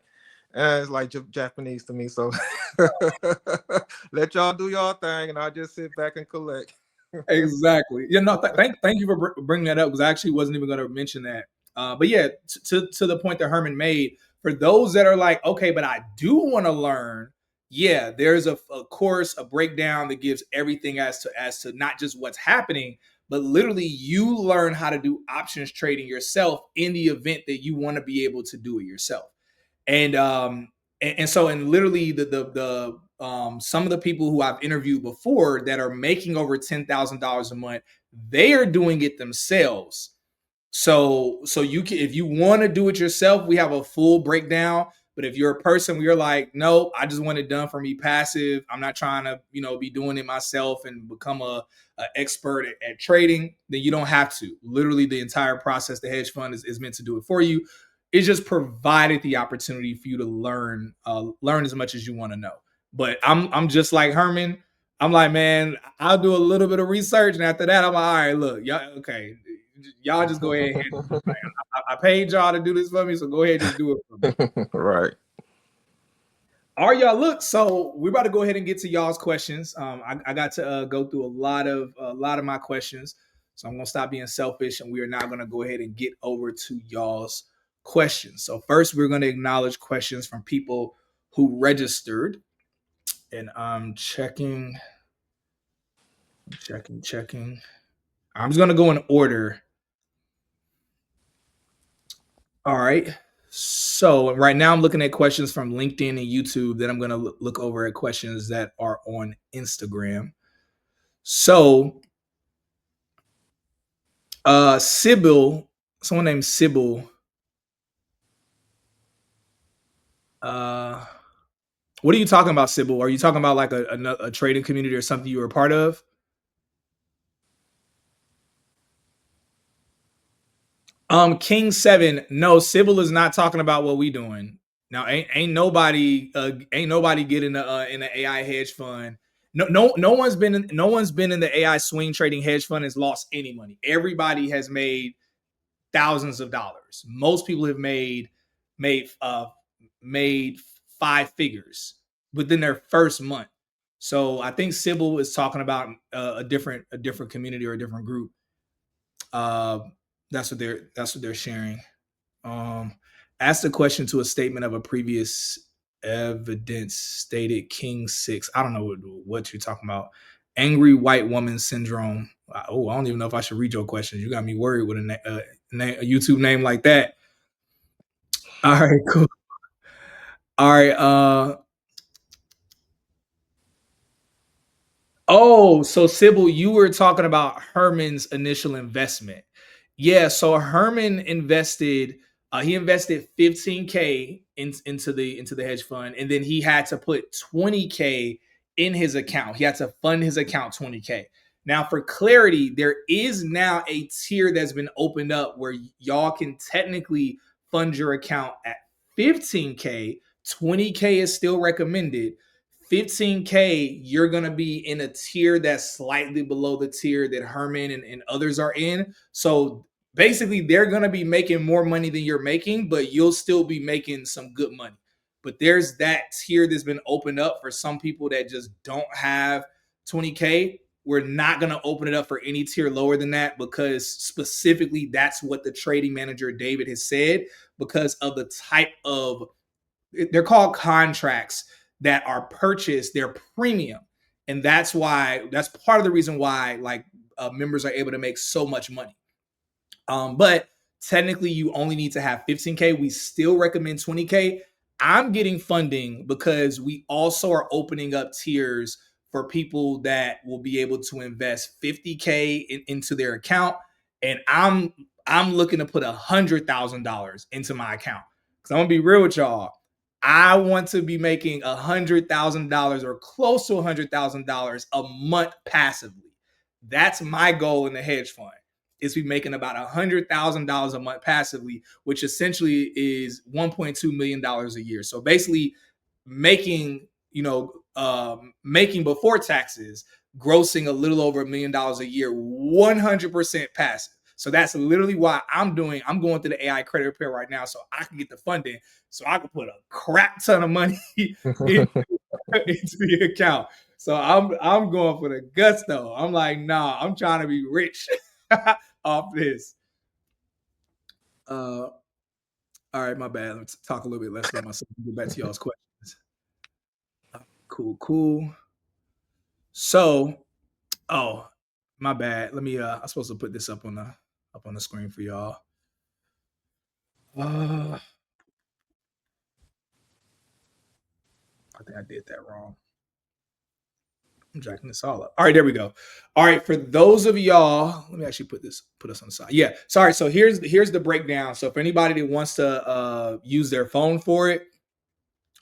it's like Japanese to me. So let y'all do y'all thing, and I'll just sit back and collect. Exactly. Yeah, no, thank you for bringing that up, because I actually wasn't even going to mention that. But yeah, to the point that Herman made, for those that are like, okay, but I do want to learn. Yeah, there's a course, a breakdown that gives everything as to not just what's happening, but literally you learn how to do options trading yourself in the event that you want to be able to do it yourself. And literally the some of the people who I've interviewed before that are making over $10,000 a month, they are doing it themselves. So you can, if you want to do it yourself, we have a full breakdown. But if you're a person where you're like, no, I just want it done for me passive, I'm not trying to be doing it myself and become a expert at trading, then you don't have to. Literally the entire process, the hedge fund is meant to do it for you. It just provided the opportunity for you to learn as much as you want to know. But I'm just like Herman. I'm like, man, I'll do a little bit of research, and after that, I'm like, all right, look, y'all, okay, y'all just go ahead and handle it. I paid y'all to do this for me, so go ahead and just do it for me. Right. All right, y'all. Look, so we're about to go ahead and get to y'all's questions. I got to go through a lot of my questions, so I'm gonna stop being selfish, and we are now gonna go ahead and get over to y'all's questions. So first, we're gonna acknowledge questions from people who registered, and I'm checking. I'm just gonna go in order. All right. So right now I'm looking at questions from LinkedIn and YouTube. Then I'm going to look over at questions that are on Instagram. So Sybil, someone named Sybil, uh, what are you talking about, Sybil? Are you talking about like a trading community or something you were a part of? King Seven. No, Sybil is not talking about what we doing. Now, ain't nobody getting in the AI hedge fund. No one's been in the AI swing trading hedge fund has lost any money. Everybody has made thousands of dollars. Most people have made five figures within their first month. So I think Sybil is talking about a different community or a different group. Uh, that's what they're sharing. Um, Ask the question to a statement of a previous evidence stated King Six. I don't know what you're talking about. Angry white woman syndrome. Oh, I don't even know if I should read your questions. You got me worried with a YouTube name like that. All right, cool. All right. Oh, so Sybil, you were talking about Herman's initial investment. Yeah, so Herman invested. He invested 15K into the hedge fund, and then he had to put 20K in his account. He had to fund his account 20K. Now, for clarity, there is now a tier that's been opened up where y'all can technically fund your account at 15K. 20K is still recommended. 15K, you're going to be in a tier that's slightly below the tier that Herman and others are in. So basically, they're going to be making more money than you're making, but you'll still be making some good money. But there's that tier that's been opened up for some people that just don't have 20K. We're not going to open it up for any tier lower than that, because specifically that's what the trading manager David has said, because of the type of, they're called contracts that are purchased, they're premium. And that's part of the reason why like members are able to make so much money. But technically you only need to have 15K. We still recommend 20K. I'm getting funding because we also are opening up tiers for people that will be able to invest 50K into their account. And I'm looking to put $100,000 into my account. Because I'm gonna be real with y'all. I want to be making $100,000 or close to $100,000 a month passively. That's my goal in the hedge fund. is be making about $100,000 a month passively, which essentially is $1.2 million a year. So basically, making making before taxes, grossing a little over $1 million a year, 100% passive. So that's literally why I'm going through the AI credit repair right now, so I can get the funding, so I can put a crap ton of money into, into the account. So I'm going for the gusto. I'm like, nah, I'm trying to be rich off this. Uh, all right, my bad. Let's talk a little bit less about myself and get back to y'all's questions. Cool, cool. So, oh, my bad. Let me. I'm supposed to put this up on the screen for y'all. Uh, I think I did that wrong. I'm jacking this all up. All right, there we go. All right, for those of y'all, let me actually put us on the side. Yeah, sorry. So here's the breakdown. So for anybody that wants to use their phone for it,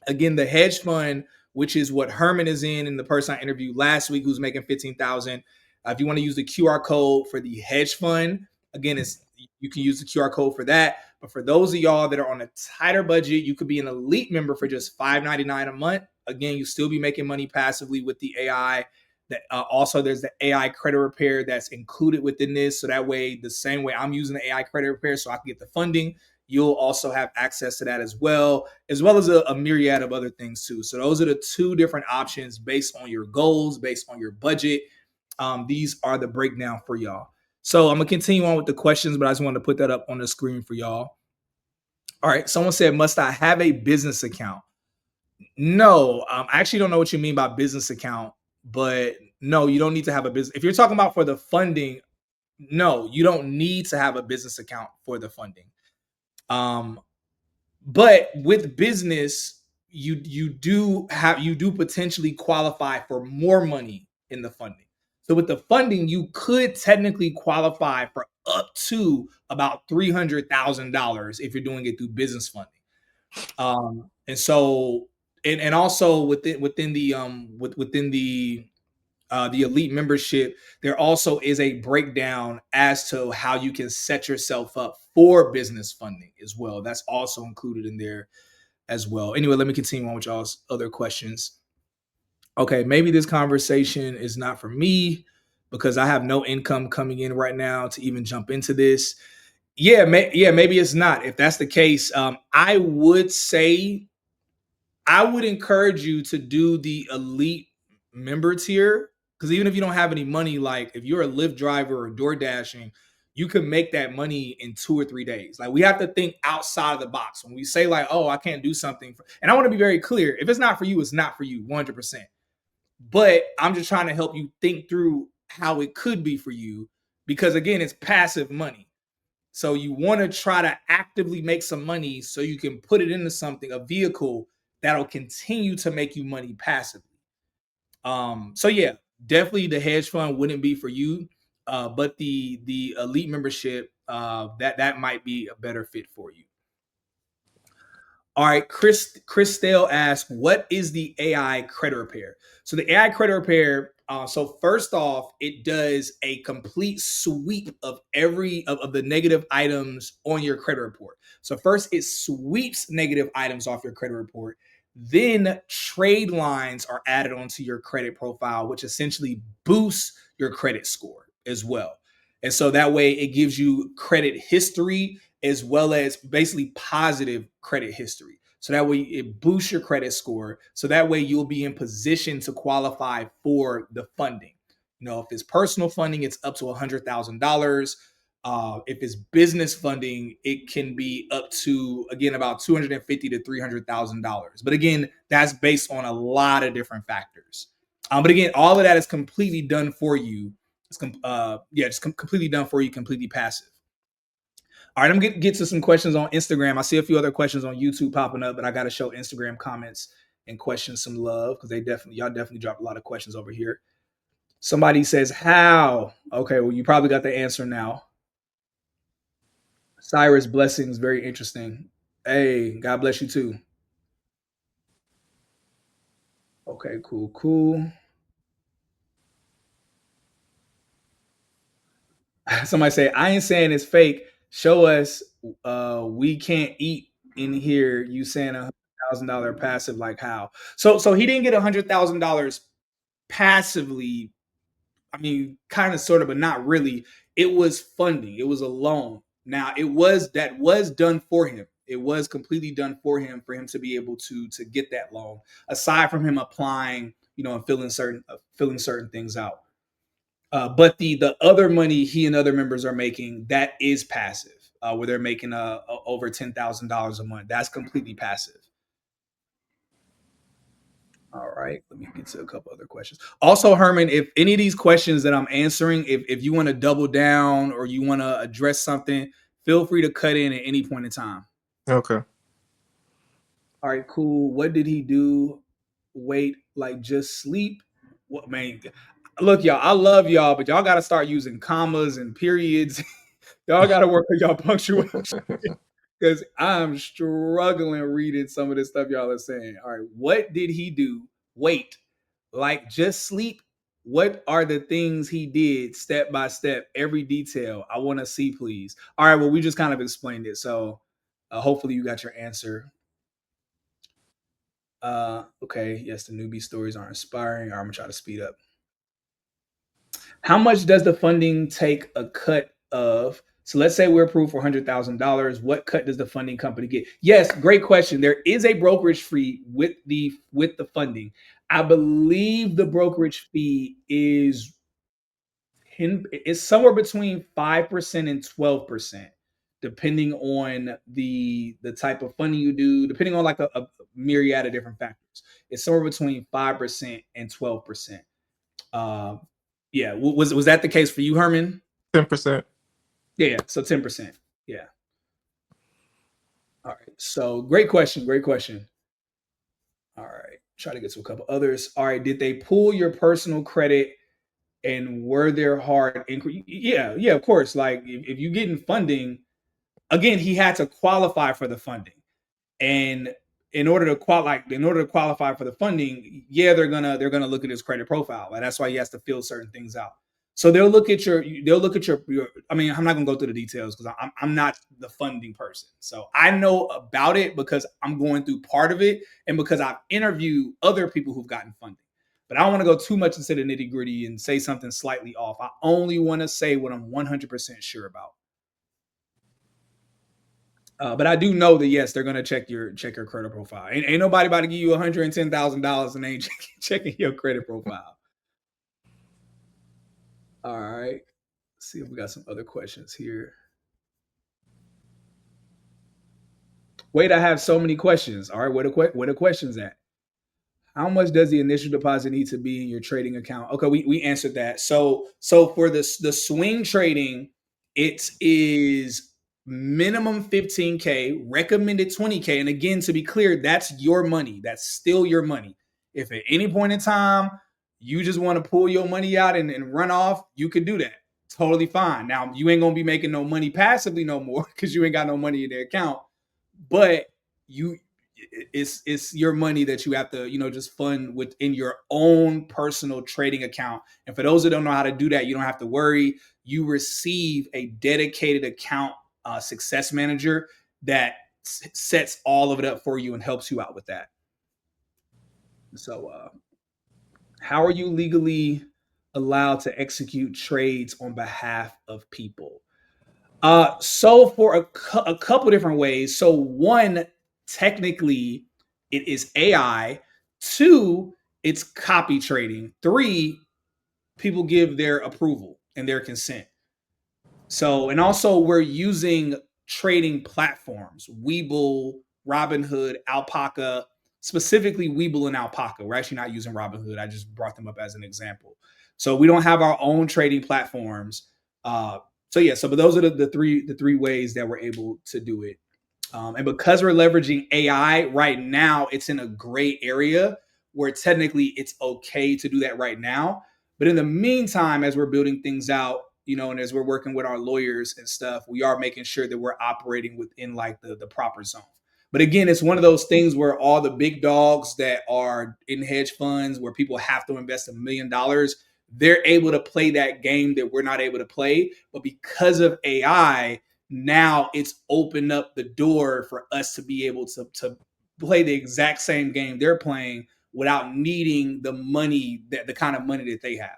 again, the hedge fund, which is what Herman is in, and the person I interviewed last week who's making 15,000. If you want to use the QR code for the hedge fund, again, it's you can use the QR code for that. But for those of y'all that are on a tighter budget, you could be an elite member for just $5.99 a month. Again, you still be making money passively with the AI. That also there's the AI credit repair that's included within this. So that way, the same way I'm using the AI credit repair, so I can get the funding, you'll also have access to that as well as a myriad of other things too. So those are the two different options based on your goals, based on your budget. These are the breakdown for y'all. So I'm gonna continue on with the questions, but I just wanted to put that up on the screen for y'all. All right, someone said, "Must I have a business account?" No, I actually don't know what you mean by business account, but no, you don't need to have a business. If you're talking about for the funding, no, you don't need to have a business account for the funding. Um, But with business, you do potentially qualify for more money in the funding. So with the funding, you could technically qualify for up to about $300,000 if you're doing it through business funding. And so and also within the elite membership, there also is a breakdown as to how you can set yourself up for business funding as well. That's also included in there as well. Anyway, let me continue on with y'all's other questions. Okay, maybe this conversation is not for me because I have no income coming in right now to even jump into this. Yeah, maybe it's not. If that's the case, I would encourage you to do the elite member tier, because even if you don't have any money, like if you're a Lyft driver or door dashing, you can make that money in 2 or 3 days. Like we have to think outside of the box when we say like, oh, I can't do something. And I want to be very clear: if it's not for you, it's not for you, 100%. But I'm just trying to help you think through how it could be for you, because again, it's passive money. So you want to try to actively make some money so you can put it into something, a vehicle that'll continue to make you money passively. So yeah, definitely the hedge fund wouldn't be for you, but the elite membership, that might be a better fit for you. All right, Christelle asked, "What is the AI credit repair?" So the AI credit repair. So first off, it does a complete sweep of of the negative items on your credit report. So first, it sweeps negative items off your credit report. Then trade lines are added onto your credit profile, which essentially boosts your credit score as well. And so that way, it gives you credit history as well as basically positive credit history. So that way it boosts your credit score. So that way you'll be in position to qualify for the funding. If it's personal funding, it's up to $100,000. If it's business funding, it can be up to, again, about $250,000 to $300,000. But again, that's based on a lot of different factors. But again, all of that is completely done for you. It's completely done for you, completely passive. All right, I'm gonna get to some questions on Instagram. I see a few other questions on YouTube popping up, but I got to show Instagram comments and questions some love because y'all definitely dropped a lot of questions over here. Somebody says, "How?" Okay, well, you probably got the answer now. Cyrus, blessings, very interesting. Hey, God bless you too. Okay, cool. Somebody say, I ain't saying it's fake. Show us. We can't eat in here. You saying $100,000 passive? Like how? So he didn't get $100,000 passively. I mean, kind of, sort of, but not really. It was funding. It was a loan. Now, that was done for him. It was completely done for him to be able to get that loan. Aside from him applying, and filling certain things out. But the other money he and other members are making, that is passive. Where they're making over $10,000 a month. That's completely passive. All right, let me get to a couple other questions. Also, Herman, if any of these questions that I'm answering, if you want to double down or you want to address something, feel free to cut in at any point in time. Okay. All right, cool. What did he do? Wait, like just sleep? What, man? Look, y'all, I love y'all, but y'all got to start using commas and periods. Y'all got to work on y'all punctuation because I'm struggling reading some of this stuff y'all are saying. All right, what did he do? Wait, like just sleep? What are the things he did step by step, every detail? I want to see, please. All right, well, we just kind of explained it. So hopefully you got your answer. Okay, yes, the newbie stories are inspiring. All right, I'm gonna try to speed up. How much does the funding take a cut of? So let's say we're approved for $100,000. What cut does the funding company get? Yes, great question. There is a brokerage fee with the funding. I believe the brokerage fee is somewhere between 5% and 12%, depending on the type of funding you do, depending on like a myriad of different factors. It's somewhere between 5% and 12%. Uh, yeah, was that the case for you, Herman? 10%. Yeah, so 10%. Yeah. All right. So great question. Great question. All right. Try to get to a couple others. All right. Did they pull your personal credit and were there hard inquiry? Yeah, yeah, of course. Like if you getting funding, again, he had to qualify for the funding. And in order to qualify for the funding, yeah, they're gonna look at his credit profile, and that's why he has to fill certain things out. So they'll look at your I mean, I'm not gonna go through the details because I'm not the funding person. So I know about it because I'm going through part of it and because I've interviewed other people who've gotten funding. But I don't want to go too much into the nitty gritty and say something slightly off. I only want to say what I'm 100% sure about. But I do know that yes, they're gonna check your credit profile. Ain't nobody about to give you $110,000 and they ain't checking your credit profile. All right. Let's see if we got some other questions here. Wait, I have so many questions. All right, where the questions at? How much does the initial deposit need to be in your trading account? Okay, we answered that. So for the swing trading, it is minimum 15K, recommended 20K. And again, to be clear, that's your money. That's still your money. If at any point in time you just want to pull your money out and run off, you could do that. Totally fine. Now you ain't gonna be making no money passively no more because you ain't got no money in the account. But you it's your money that you have to just fund within your own personal trading account. And for those that don't know how to do that, you don't have to worry. You receive a dedicated account success manager that sets all of it up for you and helps you out with that. So how are you legally allowed to execute trades on behalf of people? So for a couple different ways. So one, technically, it is AI. Two, it's copy trading. Three, people give their approval and their consent. So, and also we're using trading platforms, Webull, Robinhood, Alpaca, specifically Webull and Alpaca. We're actually not using Robinhood. I just brought them up as an example. So we don't have our own trading platforms. So yeah, so but those are the three ways that we're able to do it. And because we're leveraging AI right now, it's in a gray area where technically it's okay to do that right now. But in the meantime, as we're building things out, and as we're working with our lawyers and stuff, we are making sure that we're operating within like the proper zone. But again, it's one of those things where all the big dogs that are in hedge funds, where people have to invest $1 million, they're able to play that game that we're not able to play. But because of AI, now it's opened up the door for us to be able to play the exact same game they're playing without needing the money, that the kind of money that they have.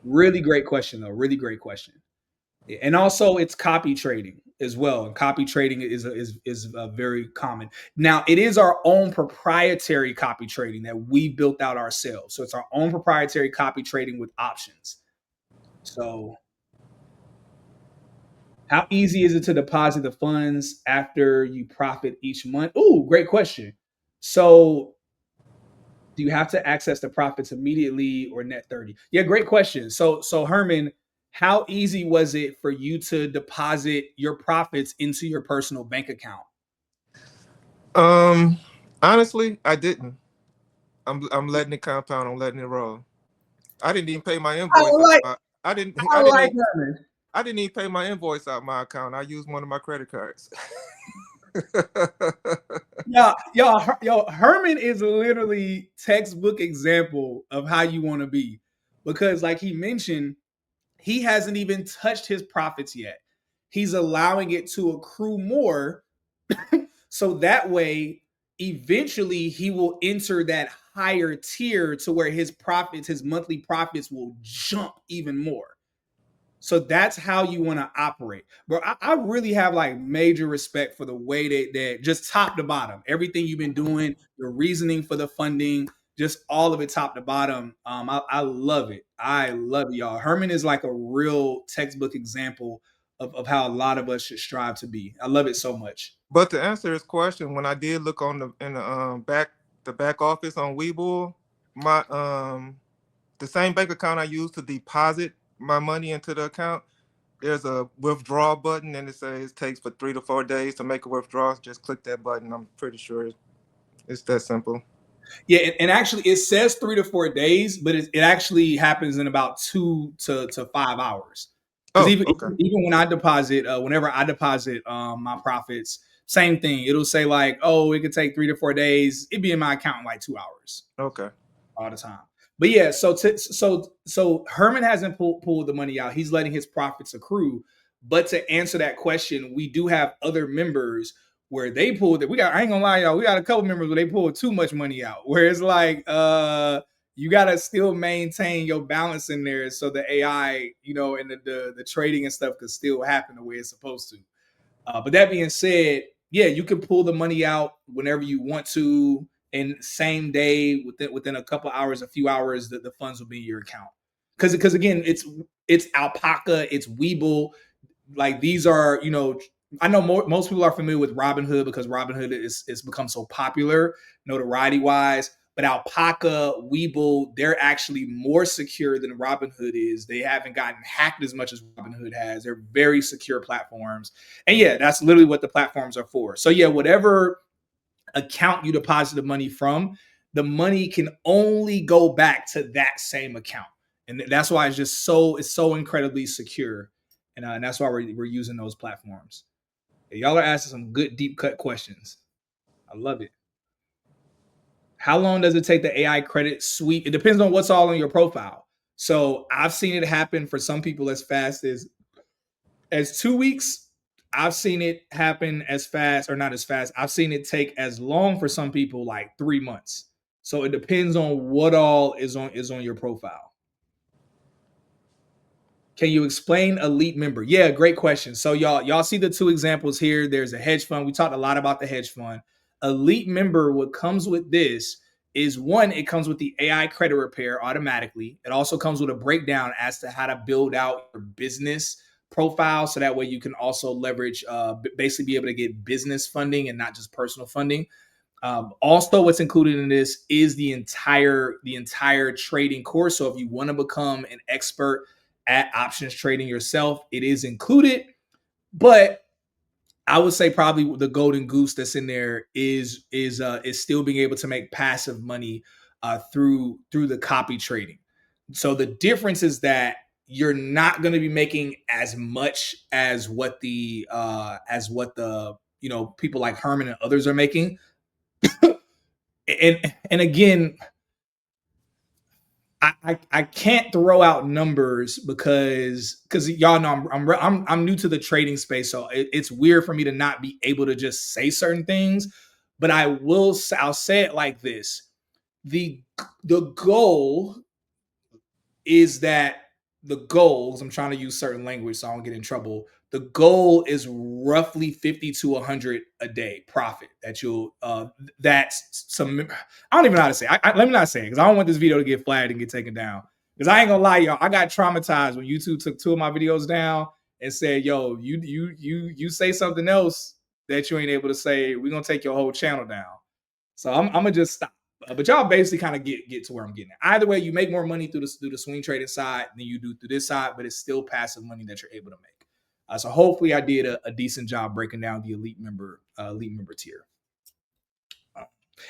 Really great question, though. Really great question. And also, it's copy trading as well. And copy trading is very common. Now, it is our own proprietary copy trading that we built out ourselves. So it's our own proprietary copy trading with options. So, how easy is it to deposit the funds after you profit each month? Oh, great question. So, do you have to access the profits immediately or net 30? Yeah, great question. So Herman, how easy was it for you to deposit your profits into your personal bank account? Um, Honestly, I didn't. I'm letting it compound. I'm letting it roll. I didn't even pay my I invoice out. like I didn't. I like Herman. I didn't even pay my invoice out my account. I used one of my credit cards. Yo, Herman is literally textbook example of how you want to be, because like he mentioned, he hasn't even touched his profits yet. He's allowing it to accrue more, so that way, eventually, he will enter that higher tier to where his profits, his monthly profits will jump even more. So that's how you want to operate. But I really have like major respect for the way that just top to bottom, everything you've been doing, the reasoning for the funding, just all of it top to bottom. I love it. I love it, y'all. Herman is like a real textbook example of how a lot of us should strive to be. I love it so much. But to answer his question, when I did look on the back office on Webull, my the same bank account I used to deposit my money into the account, there's a withdrawal button and it says it takes for 3 to 4 days to make a withdrawal. Just click that button. I'm pretty sure it's that simple. Yeah, and actually, it says 3 to 4 days, but it actually happens in about 2 to 5 hours. Because Oh, even okay. even when I deposit, whenever I deposit my profits, same thing. It'll say like, oh, it could take 3 to 4 days. It'd be in my account in like 2 hours Okay. all the time. But yeah, so Herman hasn't pulled the money out. He's letting his profits accrue. But to answer that question, we do have other members where they pulled it. We got, I ain't gonna lie, y'all, we got a couple members where they pulled too much money out. Where it's like you gotta still maintain your balance in there so the AI, and the trading and stuff could still happen the way it's supposed to. But that being said, yeah, you can pull the money out whenever you want to, and same day, within a couple hours, a few hours, the funds will be in your account. Because again, it's Alpaca, it's Webull. Like these are, I know most people are familiar with Robinhood because Robinhood is become so popular notoriety wise. But Alpaca, Webull, they're actually more secure than Robinhood is. They haven't gotten hacked as much as Robinhood has. They're very secure platforms. And yeah, that's literally what the platforms are for. So yeah, whatever account you deposit the money from, the money can only go back to that same account. And that's why it's so incredibly secure. And that's why we're using those platforms. Y'all are asking some good deep cut questions. I love it. How long does it take the AI credit sweep? It depends on what's all on your profile. So I've seen it happen for some people as fast as 2 weeks. I've seen it happen as fast, or not as fast. I've seen it take as long for some people, like 3 months. So it depends on what all is on your profile. Can you explain elite member? Yeah, great question. So y'all see the two examples here. There's a hedge fund. We talked a lot about the hedge fund. Elite member, what comes with this is one, it comes with the AI credit repair automatically. It also comes with a breakdown as to how to build out your business profile. So that way you can also leverage, basically be able to get business funding and not just personal funding. Also, what's included in this is the entire trading course. So if you want to become an expert at options trading yourself, it is included. But I would say probably the golden goose that's in there is still being able to make passive money through the copy trading. So the difference is that you're not going to be making as much as what the people like Herman and others are making. And again, I can't throw out numbers because y'all know I'm new to the trading space, so it's weird for me to not be able to just say certain things. But I'll say it like this: the the goal is that the goals, I'm trying to use certain language so I don't get in trouble. The goal is roughly 50 to 100 a day profit that that's some, I don't even know how to say. Let me not say it because I don't want this video to get flagged and get taken down. Because I ain't gonna lie, y'all, I got traumatized when YouTube took two of my videos down and said, "Yo, you say something else that you ain't able to say, we're gonna take your whole channel down." So I'm gonna just stop. But y'all basically kind of get to where I'm getting at. Either way, you make more money through the swing trading side than you do through this side, but it's still passive money that you're able to make. So hopefully, I did a decent job breaking down the elite member tier.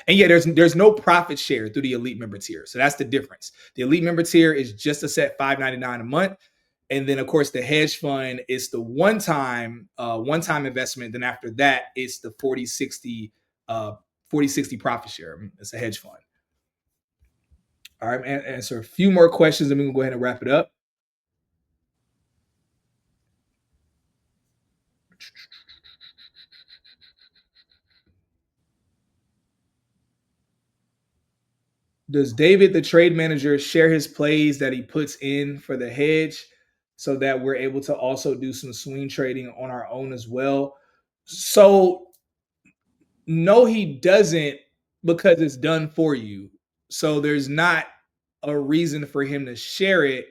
And yeah, there's no profit share through the elite member tier, so that's the difference. The elite member tier is just a set $5.99 a month, and then of course the hedge fund is the one time investment. Then after that, it's the 40/60 profit share. It's a hedge fund. All right, answer a few more questions, and we can go ahead and wrap it up. Does David, the trade manager, share his plays that he puts in for the hedge so that we're able to also do some swing trading on our own as well? So, no, he doesn't because it's done for you. So, there's not a reason for him to share it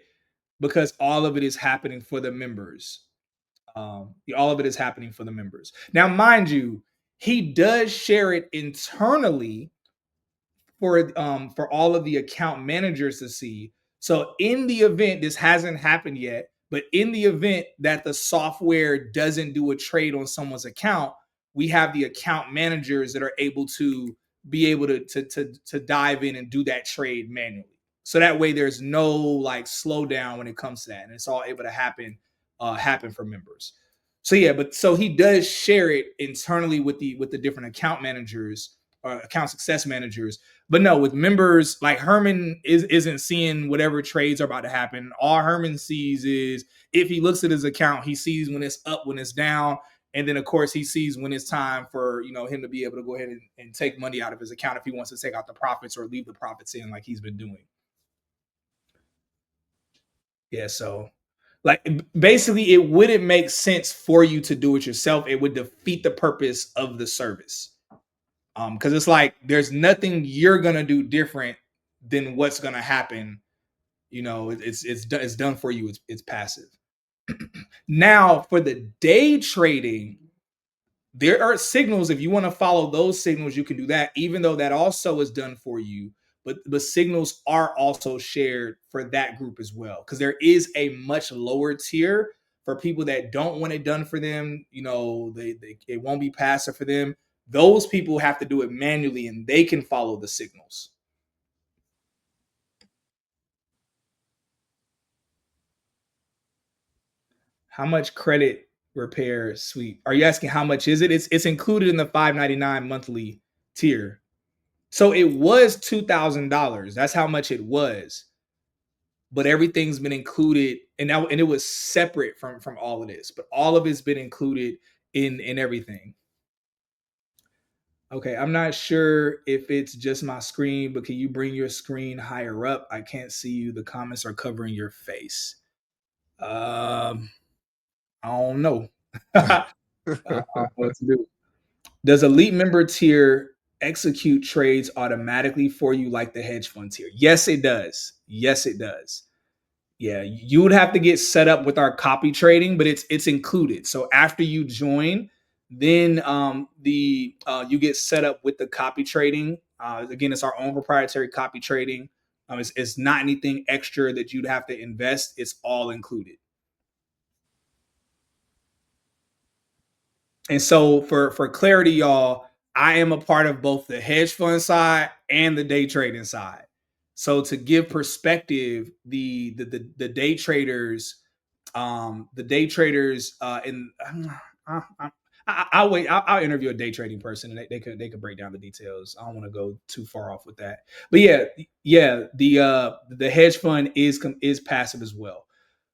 because all of it is happening for the members. All of it is happening for the members. Now, mind you, he does share it internally for all of the account managers to see. So in the event this hasn't happened yet, but in the event that the software doesn't do a trade on someone's account, we have the account managers that are able to be able to dive in and do that trade manually. So that way there's no like slowdown when it comes to that, and it's all able to happen for members. So yeah, but so he does share it internally with the different account managers or account success managers. But no, with members, like Herman isn't seeing whatever trades are about to happen. All Herman sees is if he looks at his account, he sees when it's up, when it's down, and then of course he sees when it's time for him to be able to go ahead and take money out of his account if he wants to take out the profits or leave the profits in like he's been doing. Yeah, so like basically it wouldn't make sense for you to do it yourself. It would defeat the purpose of the service. Because it's like there's nothing you're gonna do different than what's gonna happen. It's done for you. It's passive. Now for the day trading, there are signals. If you want to follow those signals, you can do that. Even though that also is done for you, but the signals are also shared for that group as well. Because there is a much lower tier for people that don't want it done for them. It won't be passive for them. Those people have to do it manually, and they can follow the signals. How much credit repair suite? Are you asking how much is it? It's included in the $5.99 monthly tier. So it was $2,000. That's how much it was. But everything's been included, and it was separate from all of this. But all of it's been included in everything. Okay, I'm not sure if it's just my screen, but can you bring your screen higher up? I can't see you. The comments are covering your face. I don't know. I don't know what to do. Does elite member tier execute trades automatically for you like the hedge fund tier? Yes, it does. Yes, it does. Yeah, you would have to get set up with our copy trading, but it's included. So after you join, then the you get set up with the copy trading. Again, it's our own proprietary copy trading. It's not anything extra that you'd have to invest. It's all included. And so for clarity, y'all, I am a part of both the hedge fund side and the day trading side. So to give perspective, the day traders, the day traders in I'll wait. I'll interview a day trading person, and they could break down the details. I don't want to go too far off with that. But yeah, yeah, the hedge fund is passive as well.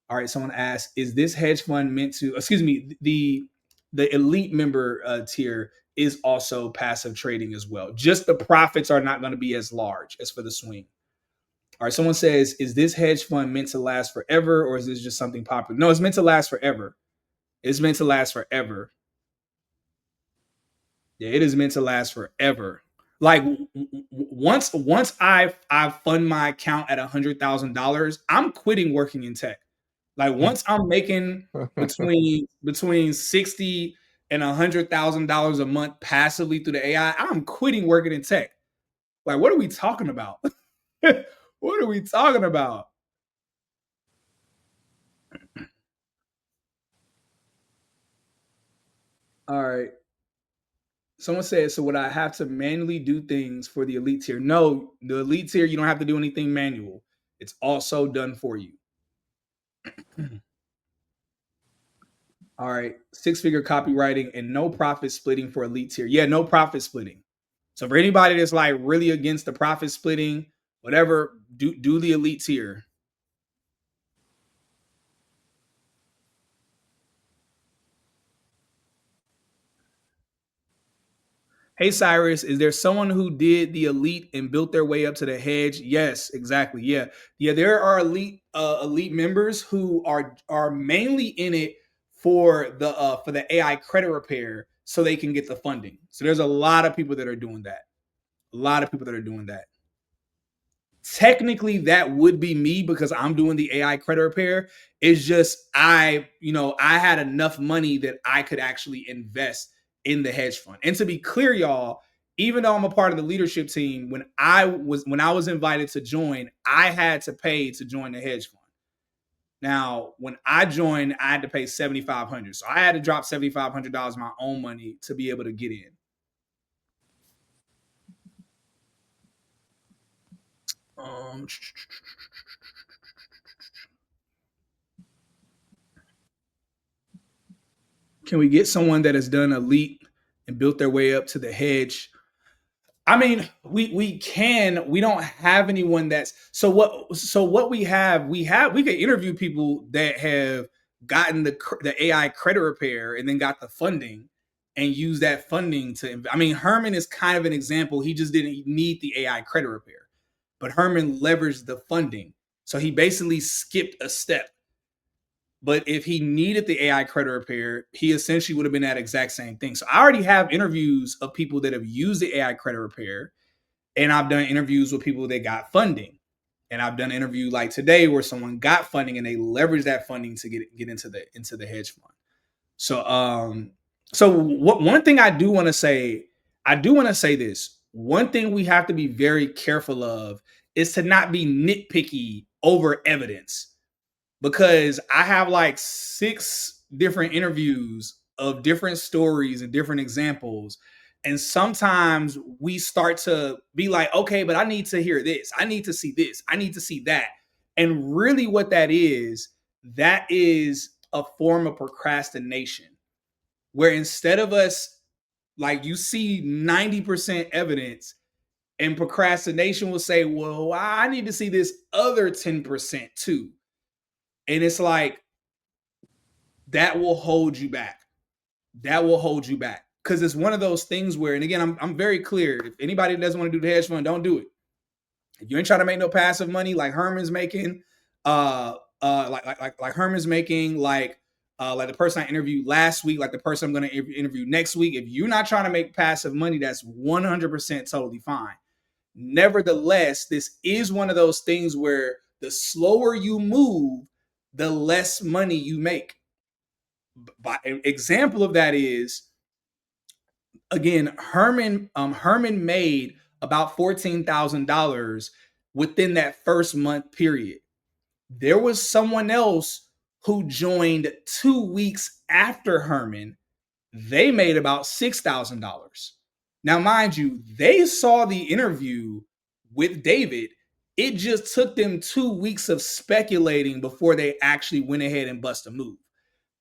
All right, someone asked, is this hedge fund meant to? Excuse me, the elite member tier is also passive trading as well. Just the profits are not going to be as large as for the swing. All right, someone says, is this hedge fund meant to last forever, or is this just something popular? No, it's meant to last forever. It's meant to last forever. Yeah, it is meant to last forever. Like once I fund my account at $100,000, I'm quitting working in tech. Like once I'm making between 60 and $100,000 a month passively through the AI, I'm quitting working in tech. Like, what are we talking about? What are we talking about? All right. Someone said, so would I have to manually do things for the elite tier? No, the elite tier, you don't have to do anything manual. It's also done for you. All right. Six-figure copywriting and no profit splitting for elite tier. Yeah, no profit splitting. So for anybody that's like really against the profit splitting, whatever, do the elite tier. Hey Cyrus, is there someone who did the elite and built their way up to the hedge? Yes, exactly. Yeah, yeah. There are elite members who are mainly in it for the AI credit repair, so they can get the funding. So there's a lot of people that are doing that. A lot of people that are doing that. Technically, that would be me because I'm doing the AI credit repair. It's just I had enough money that I could actually invest in the hedge fund. And to be clear, y'all, even though I'm a part of the leadership team, when I was invited to join, I had to pay to join the hedge fund. Now, when I joined, I had to pay $7,500. So I had to drop $7,500 of my own money to be able to get in. Um, can we get someone that has done elite and built their way up to the hedge? I mean, we can. We don't have anyone that's what we could interview people that have gotten the AI credit repair and then got the funding and use that funding to. I mean, Herman is kind of an example. He just didn't need the AI credit repair, but Herman leveraged the funding, so he basically skipped a step. But if he needed the AI credit repair, he essentially would have been that exact same thing. So I already have interviews of people that have used the AI credit repair, and I've done interviews with people that got funding. And I've done an interview like today where someone got funding and they leveraged that funding to get into the hedge fund. So one thing I do want to say this. One thing we have to be very careful of is to not be nitpicky over evidence, because I have like six different interviews of different stories and different examples. And sometimes we start to be like, okay, but I need to hear this. I need to see this. I need to see that. And really, what that is a form of procrastination, where instead of us, like, you see 90% evidence, and procrastination will say, well, I need to see this other 10% too. And it's like, that will hold you back. That will hold you back. Because it's one of those things where, and again, I'm very clear. If anybody doesn't want to do the hedge fund, don't do it. If you ain't trying to make no passive money like Herman's making, like Herman's making, like the person I interviewed last week, like the person I'm going to interview next week. If you're not trying to make passive money, that's 100% totally fine. Nevertheless, this is one of those things where the slower you move, the less money you make. By an example of that is, again, Herman made about $14,000 within that first month period. There was someone else who joined 2 weeks after Herman. They made about $6,000. Now, mind you, they saw the interview with David. It just took them 2 weeks of speculating before they actually went ahead and bust a move.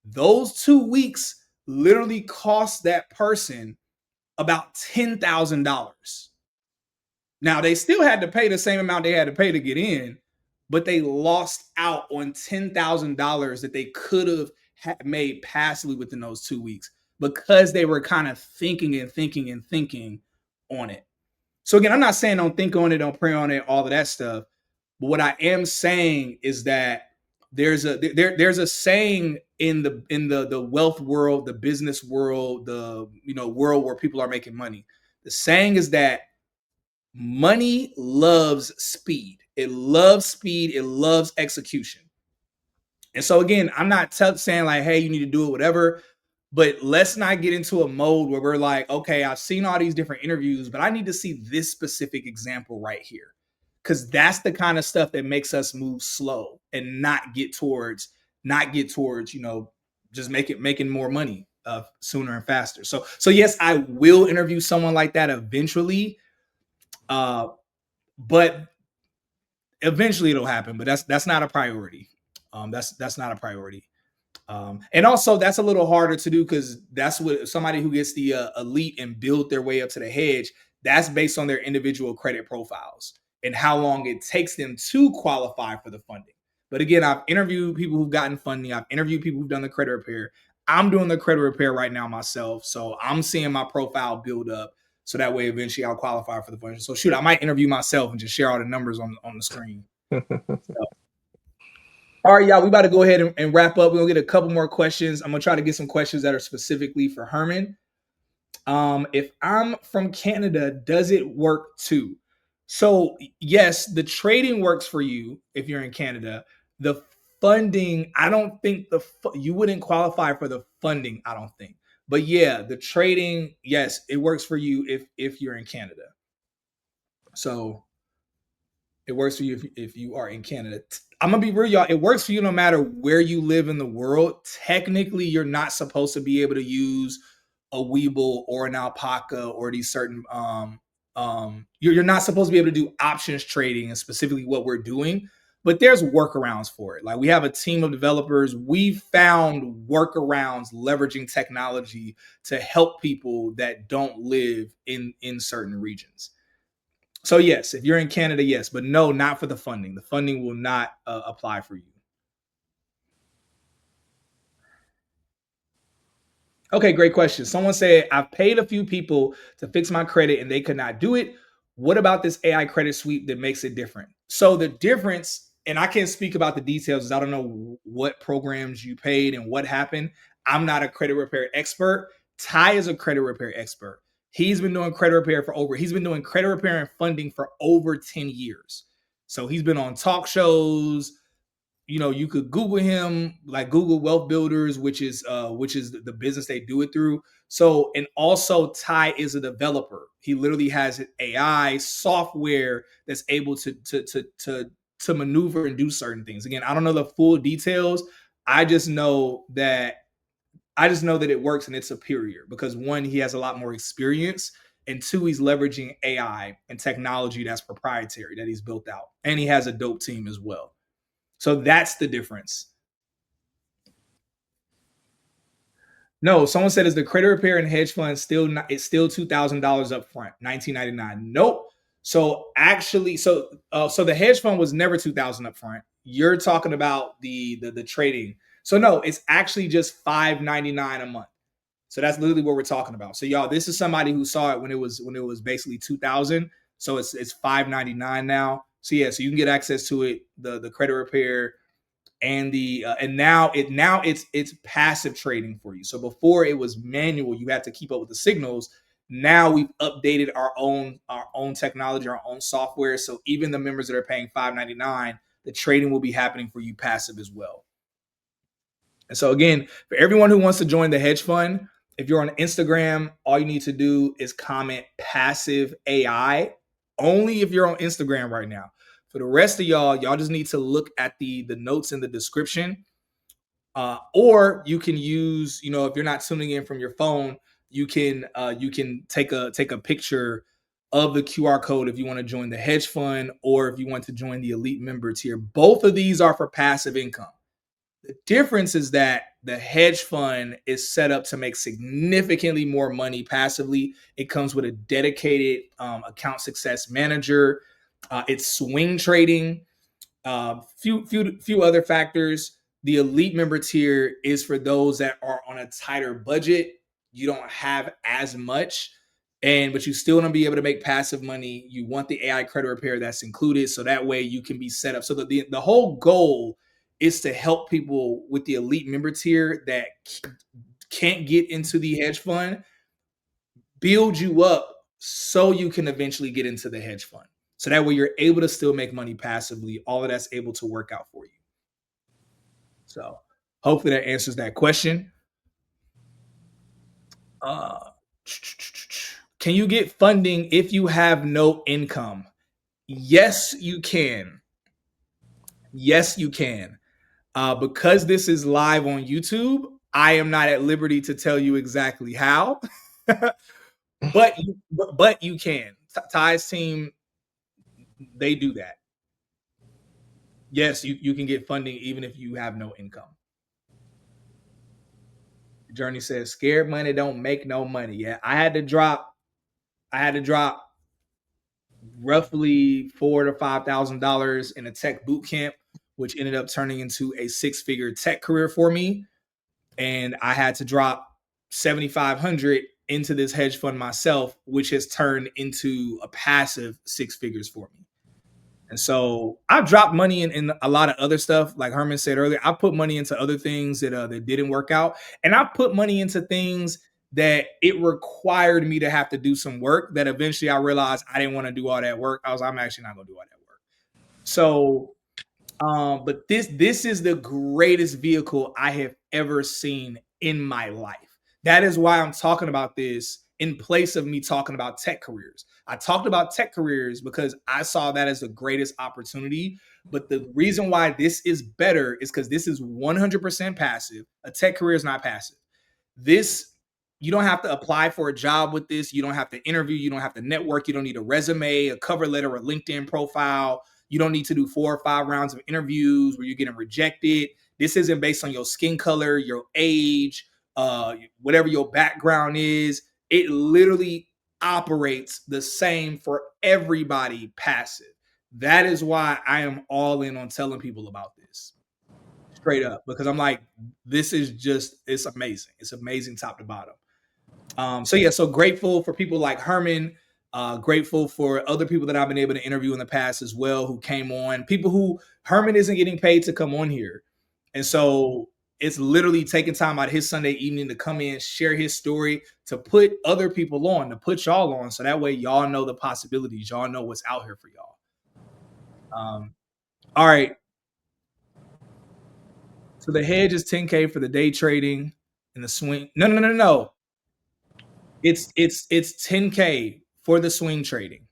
Those 2 weeks literally cost that person about $10,000. Now they still had to pay the same amount they had to pay to get in, but they lost out on $10,000 that they could have made passively within those 2 weeks because they were kind of thinking and thinking and thinking on it. So again, I'm not saying don't think on it, don't pray on it, all of that stuff. But what I am saying is that there's a saying in the wealth world, the business world, the world where people are making money. The saying is that money loves speed. It loves speed. It loves execution. And so again, I'm not saying like, hey, you need to do it, whatever. But let's not get into a mode where we're like, okay, I've seen all these different interviews, but I need to see this specific example right here. Because that's the kind of stuff that makes us move slow and not get towards, just making more money sooner and faster. So yes, I will interview someone like that eventually. But eventually it'll happen, but that's not a priority. That's not a priority. And also that's a little harder to do because that's what somebody who gets the elite and build their way up to the hedge. That's based on their individual credit profiles and how long it takes them to qualify for the funding. But again, I've interviewed people who've gotten funding. I've interviewed people who've done the credit repair. I'm doing the credit repair right now myself, so I'm seeing my profile build up. So that way, eventually, I'll qualify for the funding. So shoot, I might interview myself and just share all the numbers on the screen. So, all right, y'all, we about to go ahead and wrap up. We're gonna get a couple more questions. I'm gonna try to get some questions that are specifically for Herman. If I'm from Canada, does it work too? So yes, the trading works for you if you're in Canada. The funding, I don't think you wouldn't qualify for the funding, I don't think. But yeah, the trading, yes, it works for you if you're in Canada. So it works for you if you are in Canada. I'm gonna be real, y'all. It works for you no matter where you live in the world. Technically, you're not supposed to be able to use a Weeble or an Alpaca or these certain you're not supposed to be able to do options trading and specifically what we're doing. But there's workarounds for it. Like we have a team of developers. We found workarounds leveraging technology to help people that don't live in certain regions. So yes, if you're in Canada, yes, but no, not for the funding. The funding will not apply for you. Okay, great question. Someone said, I've paid a few people to fix my credit and they could not do it. What about this AI credit sweep that makes it different? So the difference, and I can't speak about the details, I don't know what programs you paid and what happened. I'm not a credit repair expert. Ty is a credit repair expert. He's been doing credit repair he's been doing credit repair and funding for over 10 years. So he's been on talk shows, you could Google him, like Google Wealth Builders, which is the business they do it through. So, and also Ty is a developer. He literally has AI software that's able to maneuver and do certain things. Again, I don't know the full details. I just know that it works and it's superior because one, he has a lot more experience, and two, he's leveraging AI and technology that's proprietary that he's built out, and he has a dope team as well. So that's the difference. No, someone said, is the credit repair and hedge fund still not, it's still $2,000 up front, 1999. Nope. So actually, so the hedge fund was never 2,000 up front. You're talking about the trading. So no, it's actually just $599 a month. So that's literally what we're talking about. So y'all, this is somebody who saw it when it was basically 2,000. So it's $599 now. So yeah, so you can get access to it, the credit repair, and it's passive trading for you. So before it was manual, you had to keep up with the signals. Now we've updated our own technology, our own software. So even the members that are paying $599, the trading will be happening for you passive as well. And so again, for everyone who wants to join the hedge fund, if you're on Instagram, all you need to do is comment passive AI only if you're on Instagram right now. For the rest of y'all just need to look at the notes in the description. Or you can use, if you're not tuning in from your phone, you can take a picture of the QR code if you want to join the hedge fund or if you want to join the elite member tier. Both of these are for passive income. The difference is that the hedge fund is set up to make significantly more money passively. It comes with a dedicated account success manager. It's swing trading. Few other factors. The elite member tier is for those that are on a tighter budget. You don't have as much, but you still want to be able to make passive money. You want the AI credit repair that's included, so that way you can be set up. So the whole goal is to help people with the elite member tier that can't get into the hedge fund, build you up so you can eventually get into the hedge fund. So that way you're able to still make money passively. All of that's able to work out for you. So hopefully that answers that question. Uh, can you get funding if you have no income? Yes, you can. Yes, you can. Because this is live on YouTube, I am not at liberty to tell you exactly how, but you can. Ty's team, they do that. Yes, you can get funding even if you have no income. Journey says scared money don't make no money. Yeah, I had to drop roughly $4,000 to $5,000 in a tech boot camp, which ended up turning into a six-figure tech career for me. And I had to drop 7,500 into this hedge fund myself, which has turned into a passive six figures for me. And so I've dropped money in a lot of other stuff. Like Herman said earlier, I put money into other things that didn't work out. And I put money into things that it required me to have to do some work that eventually I realized I didn't want to do all that work. I'm actually not going to do all that work. So but this is the greatest vehicle I have ever seen in my life. That is why I'm talking about this in place of me talking about tech careers. I talked about tech careers because I saw that as the greatest opportunity. But the reason why this is better is because this is 100% passive. A tech career is not passive. This, you don't have to apply for a job with this. You don't have to interview. You don't have to network. You don't need a resume, a cover letter, a LinkedIn profile. You don't need to do 4 or 5 rounds of interviews where you're getting rejected. This isn't based on your skin color, your age, whatever your background is. It literally operates the same for everybody passive. That is why I am all in on telling people about this straight up, because I'm like, this is just, it's amazing. It's amazing top to bottom. So yeah, so grateful for people like Herman. Grateful for other people that I've been able to interview in the past as well who came on. People who Herman isn't getting paid to come on here, and so it's literally taking time out of his Sunday evening to come in, share his story, to put other people on, to put y'all on, so that way y'all know the possibilities, y'all know what's out here for y'all. All right. So the hedge is 10K for the day trading and the swing. No. It's 10K for the swing trading.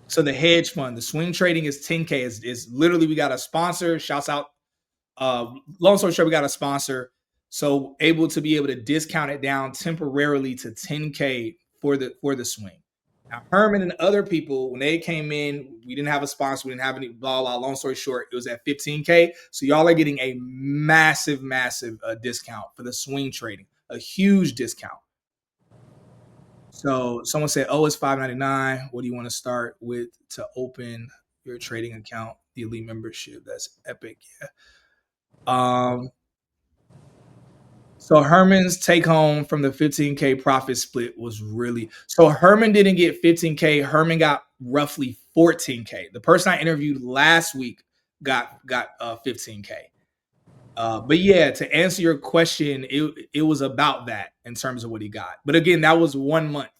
So the hedge fund, the swing trading is 10K. Is literally, we got a sponsor. Shouts out. Long story short, we got a sponsor. So able to discount it down temporarily to 10K for the swing. Now Herman and other people, when they came in, we didn't have a sponsor, we didn't have any blah blah. Long story short, it was at 15K. So y'all are getting a massive discount for the swing trading, a huge discount. So someone said, "Oh, it's $5.99. What do you want to start with to open your trading account? The elite membership. That's epic." Yeah. So Herman's take home from the 15K profit split was really, so Herman didn't get 15K. Herman got roughly 14K. The person I interviewed last week got 15K. But yeah, to answer your question, it was about that in terms of what he got. But again, that was 1 month.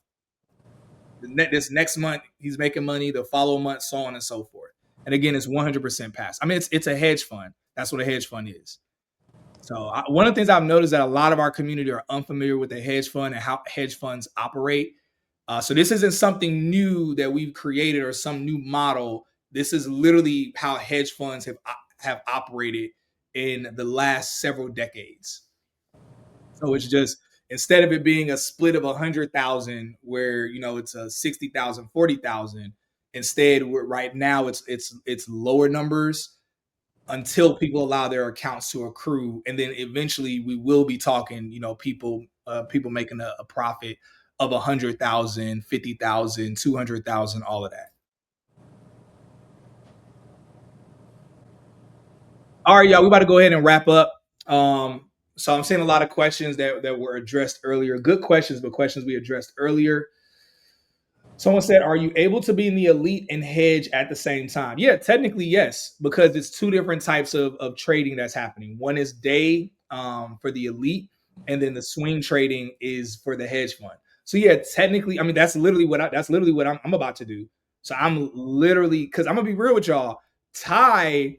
This next month he's making money. The following month, so on and so forth. And again, it's 100% pass. I mean, it's a hedge fund. That's what a hedge fund is. So one of the things I've noticed that a lot of our community are unfamiliar with the hedge fund and how hedge funds operate. So this isn't something new that we've created or some new model. This is literally how hedge funds have operated in the last several decades. So it's just, instead of it being a split of 100,000 where it's a 60,000, 40,000, instead right now it's lower numbers. until people allow their accounts to accrue, and then eventually we will be talking, people making a profit of 100,000, 50,000, 200,000, all of that. All right, y'all, we about to go ahead and wrap up. So I'm seeing a lot of questions that were addressed earlier. Good questions, but questions we addressed earlier. Someone said, "Are you able to be in the elite and hedge at the same time?" Yeah, technically yes, because it's two different types of trading that's happening. One is day for the elite, and then the swing trading is for the hedge fund. So yeah, technically, I mean that's literally what I'm about to do. So I'm literally, because I'm gonna be real with y'all. Ty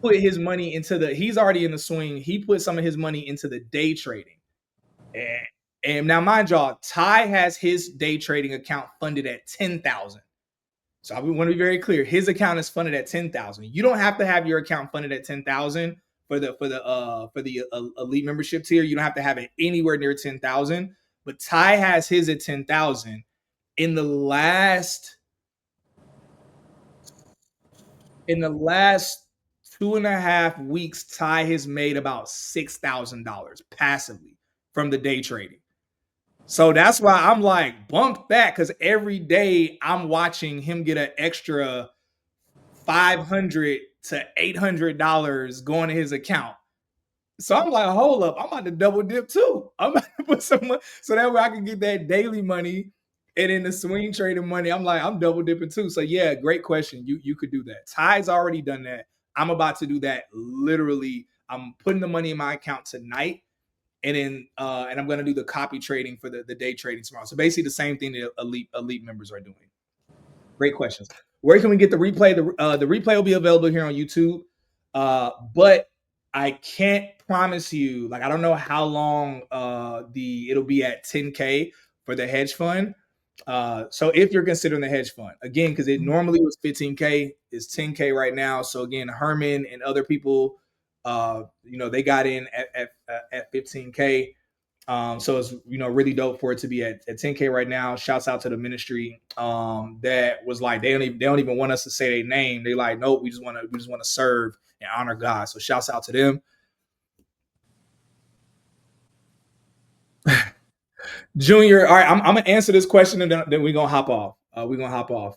put his money into the. He's already in the swing. He put some of his money into the day trading. And, and now, mind y'all, Ty has his day trading account funded at 10,000. So I want to be very clear. His account is funded at 10,000. You don't have to have your account funded at 10,000 for the elite membership tier. You don't have to have it anywhere near 10,000. But Ty has his at 10,000. In the last in the last 2.5 weeks, Ty has made about $6,000 passively from the day trading. So that's why I'm like, bump that, because every day I'm watching him get an extra $500 to $800 going to his account. So I'm like, hold up, I'm about to double dip too. I'm about to put some money so that way I can get that daily money and then the swing trading money. I'm like, I'm double dipping too. So yeah, great question. You could do that. Ty's already done that. I'm about to do that literally. I'm putting the money in my account tonight, and then and I'm gonna do the copy trading for the day trading tomorrow. So basically the same thing that elite members are doing. Great questions. Where can we get the replay? The replay will be available here on YouTube, but I can't promise you. Like I don't know how long it'll be at 10K for the hedge fund. So if you're considering the hedge fund again, because it normally was 15K, it's 10K right now. So again, Herman and other people, they got in at 15K. So it's really dope for it to be at 10K right now. Shouts out to the ministry that was like they don't even want us to say their name. They like, nope, we just want to serve and honor God. So shouts out to them. Junior, all right, I'm gonna answer this question and then we're gonna hop off. We're gonna hop off.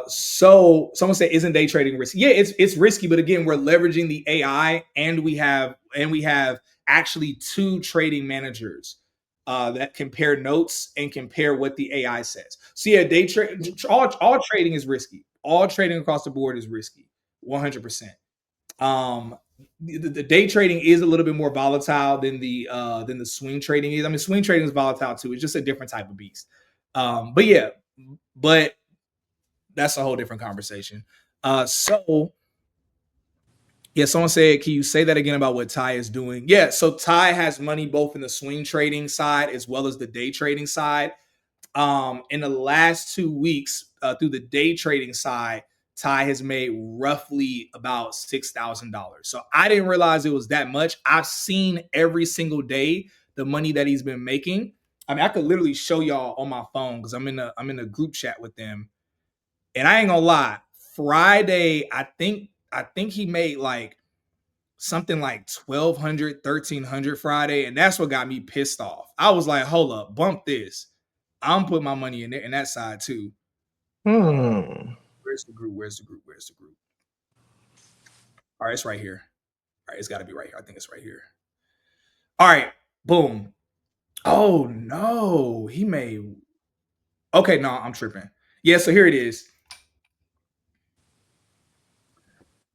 So someone said, "Isn't day trading risky?" Yeah, it's risky, but again, we're leveraging the AI, and we have actually two trading managers that compare notes and compare what the AI says. So yeah, day trade all trading is risky. All trading across the board is risky, 100%. Um, the day trading is a little bit more volatile than the swing trading is. I mean, swing trading is volatile too. It's just a different type of beast. But yeah, but that's a whole different conversation. So yeah, someone said, "Can you say that again about what Ty is doing?" Yeah, so Ty has money both in the swing trading side as well as the day trading side. In the last 2 weeks, through the day trading side, Ty has made roughly about $6,000. So I didn't realize it was that much. I've seen every single day the money that he's been making. I mean, I could literally show y'all on my phone because I'm in a group chat with them. And I ain't gonna lie, Friday, I think he made like something like 1,200, 1,300 Friday, and that's what got me pissed off. I was like, hold up, bump this. I'm putting my money in there in that side too. Hmm. Where's the group? Where's the group? Where's the group? All right, it's right here. All right, it's got to be right here. I think it's right here. All right, boom. Oh no, he made. Okay, no, I'm tripping. Yeah, so here it is.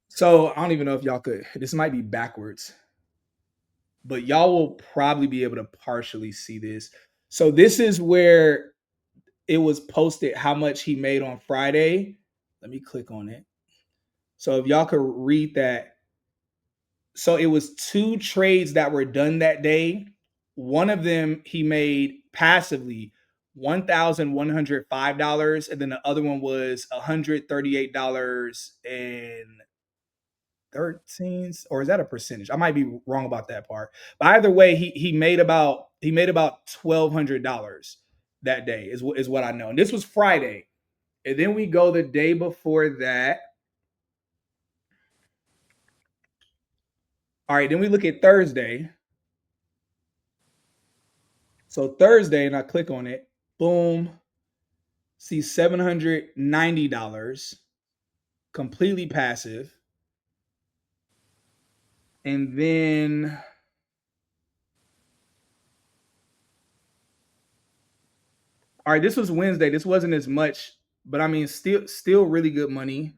So I don't even know if y'all could. This might be backwards, but y'all will probably be able to partially see this. So this is where it was posted how much he made on Friday. Let me click on it. So if y'all could read that. So it was two trades that were done that day. One of them he made passively $1,105, and then the other one was $138.13, or is that a percentage? I might be wrong about that part. But either way, he made about $1,200 that day is what I know. And this was Friday. And then we go the day before that. All right, then we look at Thursday. So Thursday, and I click on it, boom, see $790, completely passive. And then, all right, this was Wednesday. This wasn't as much, but I mean, still really good money.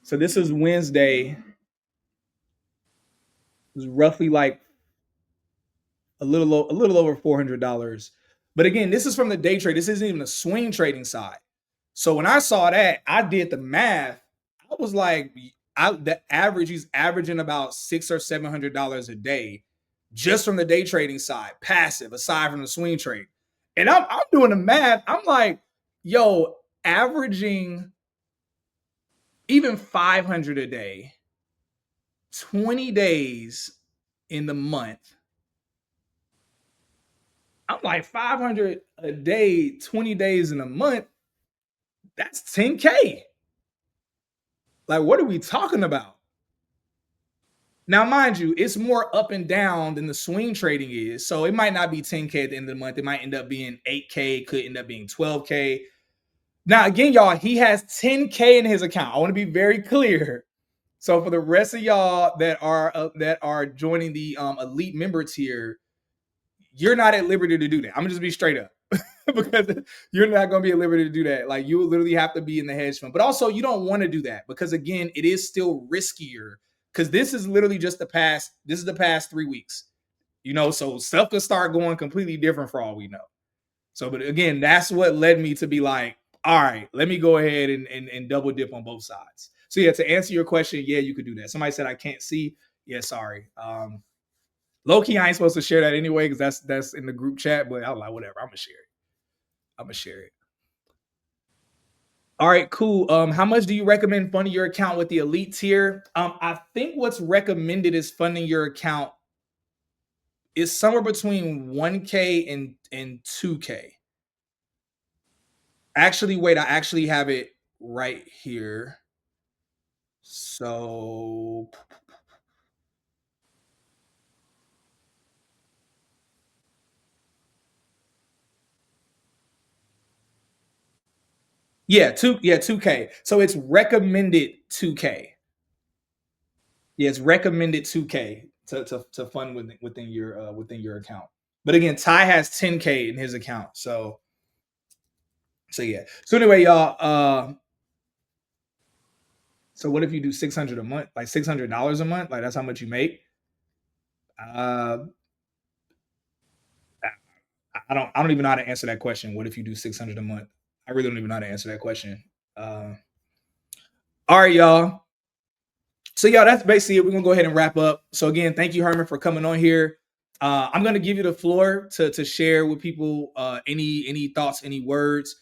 So this was Wednesday. It was roughly like a little over $400. But again, this is from the day trade. This isn't even the swing trading side. So when I saw that, I did the math. I was like, the average, he's averaging about $600 or $700 a day just from the day trading side, passive, aside from the swing trade. And I'm doing the math. I'm like, yo, averaging even 500 a day, 20 days in the month. I'm like 500 a day, 20 days in a month. That's 10K. Like, what are we talking about? Now, mind you, it's more up and down than the swing trading is. So it might not be 10K at the end of the month. It might end up being 8K, could end up being 12K. Now, again, y'all, he has 10K in his account. I want to be very clear. So for the rest of y'all that are joining the elite member tier, you're not at liberty to do that. I'm gonna just be straight up. Because you're not going to be at liberty to do that. Like, you literally have to be in the hedge fund. But also, you don't want to do that because, again, it is still riskier because this is literally just this is the past 3 weeks. So stuff could start going completely different for all we know. So, but again, that's what led me to be like, all right, let me go ahead and double dip on both sides. So yeah, to answer your question, yeah, you could do that. Somebody said I can't see. Yeah, sorry. Low key, I ain't supposed to share that anyway because that's in the group chat. But I was like, whatever, I'm gonna share it. I'm gonna share it. All right, cool. How much do you recommend funding your account with the elite tier? I think what's recommended is funding your account is somewhere between 1K and 2K. Actually, wait, I actually have it right here. So yeah, 2K. So it's recommended 2K. Yeah, it's recommended 2K to fund within your account. But again, Ty has 10K in his account. So yeah. So anyway, y'all. So what if you do 600 a month, like $600 a month? Like that's how much you make. Uh, I don't even know how to answer that question. What if you do 600 a month? I really don't even know how to answer that question. Uh, all right, y'all. So yeah, that's basically it. We're gonna go ahead and wrap up. So again, thank you, Herman, for coming on here. I'm gonna give you the floor to share with people any thoughts, any words.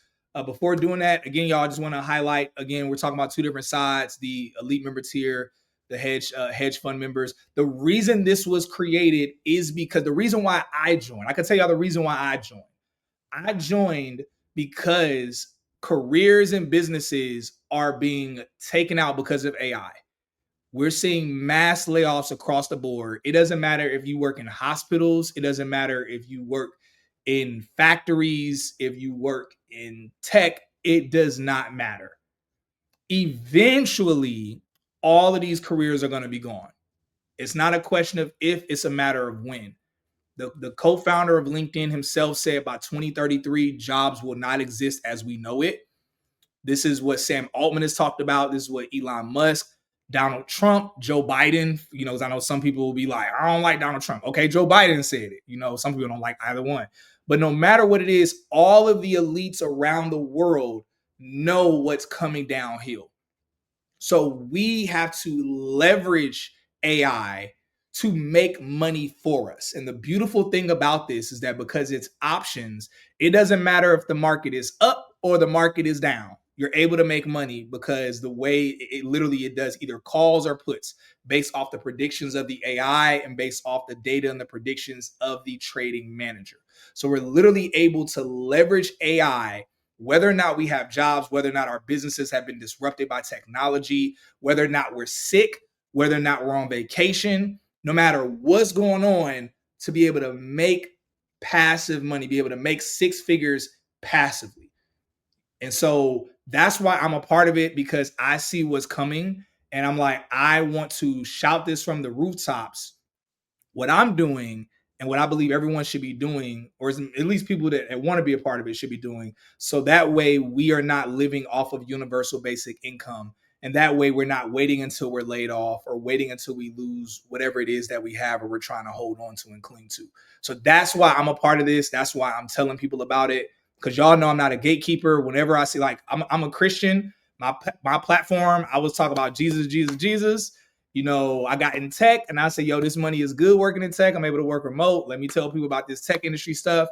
Before doing that, again, y'all, I just want to highlight again, we're talking about two different sides: the elite member tier, the hedge fund members. The reason this was created is because the reason why I joined. I can tell y'all the reason why I joined. I joined because careers and businesses are being taken out because of AI. We're seeing mass layoffs across the board. It doesn't matter if you work in hospitals, it doesn't matter if you work in factories, if you work in tech, it does not matter. Eventually, all of these careers are going to be gone. It's not a question of if, it's a matter of when. The co-founder of LinkedIn himself said by 2033, jobs will not exist as we know it. This is what Sam Altman has talked about. This is what Elon Musk, Donald Trump, Joe Biden. I know some people will be like, I don't like Donald Trump. Okay, Joe Biden said it. Some people don't like either one. But no matter what it is, all of the elites around the world know what's coming downhill. So we have to leverage AI to make money for us. And the beautiful thing about this is that because it's options, it doesn't matter if the market is up or the market is down. You're able to make money because the way it does either calls or puts based off the predictions of the AI and based off the data and the predictions of the trading manager. So we're literally able to leverage AI, whether or not we have jobs, whether or not our businesses have been disrupted by technology, whether or not we're sick, whether or not we're on vacation, no matter what's going on, to be able to make passive money, be able to make six figures passively. And so that's why I'm a part of it, because I see what's coming. And I'm like, I want to shout this from the rooftops, what I'm doing and what I believe everyone should be doing, or at least people that want to be a part of it should be doing. So that way we are not living off of universal basic income. And that way we're not waiting until we're laid off or waiting until we lose whatever it is that we have or we're trying to hold on to and cling to. So that's why I'm a part of this. That's why I'm telling people about it, because y'all know I'm not a gatekeeper. Whenever I see, like, I'm a Christian, my platform, I was talking about Jesus, Jesus, Jesus. I got in tech and I said, yo, this money is good working in tech. I'm able to work remote. Let me tell people about this tech industry stuff.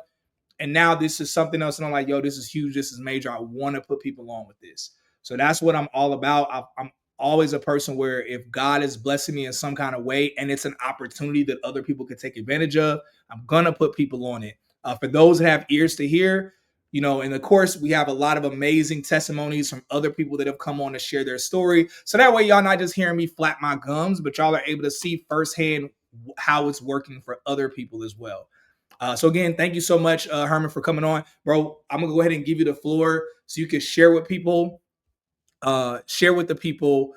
And now this is something else. And I'm like, yo, this is huge. This is major. I want to put people on with this. So that's what I'm all about. I'm always a person where if God is blessing me in some kind of way and it's an opportunity that other people could take advantage of, I'm going to put people on it. For those that have ears to hear, and of course, we have a lot of amazing testimonies from other people that have come on to share their story. So that way, y'all not just hearing me flap my gums, but y'all are able to see firsthand how it's working for other people as well. So again, thank you so much, Herman, for coming on, bro. I'm gonna go ahead and give you the floor so you can share with people, share with the people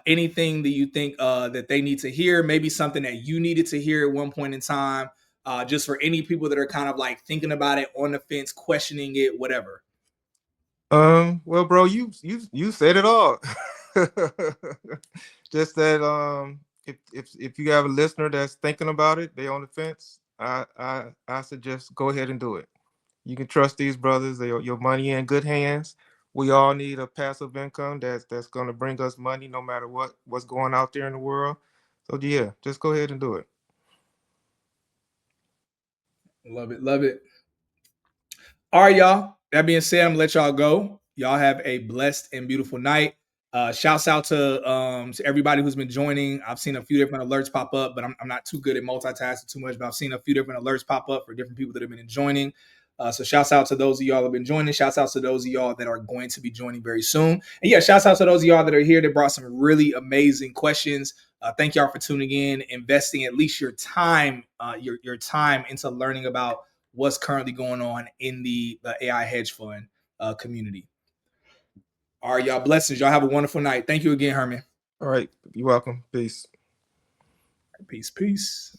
anything that you think that they need to hear, maybe something that you needed to hear at one point in time, just for any people that are kind of like thinking about it, on the fence, questioning it, whatever. Well, bro, you said it all. Just that if you have a listener that's thinking about it, they on the fence, I suggest go ahead and do it. You can trust these brothers. Your money in good hands. We all need a passive income that's going to bring us money no matter what's going out there in the world. So yeah, just go ahead and do it. Love it, love it. All right, y'all. That being said, I'm gonna let y'all go. Y'all have a blessed and beautiful night. Shouts out to everybody who's been joining. I've seen a few different alerts pop up, but I'm not too good at multitasking too much. But I've seen a few different alerts pop up for different people that have been joining. So shouts out to those of y'all that have been joining. Shouts out to those of y'all that are going to be joining very soon. And yeah, shouts out to those of y'all that are here that brought some really amazing questions. Thank y'all for tuning in, investing at least your time, your time into learning about what's currently going on in the AI hedge fund community. All right, y'all. Blessings. Y'all have a wonderful night. Thank you again, Herman. All right, you're welcome. Peace. Peace, peace.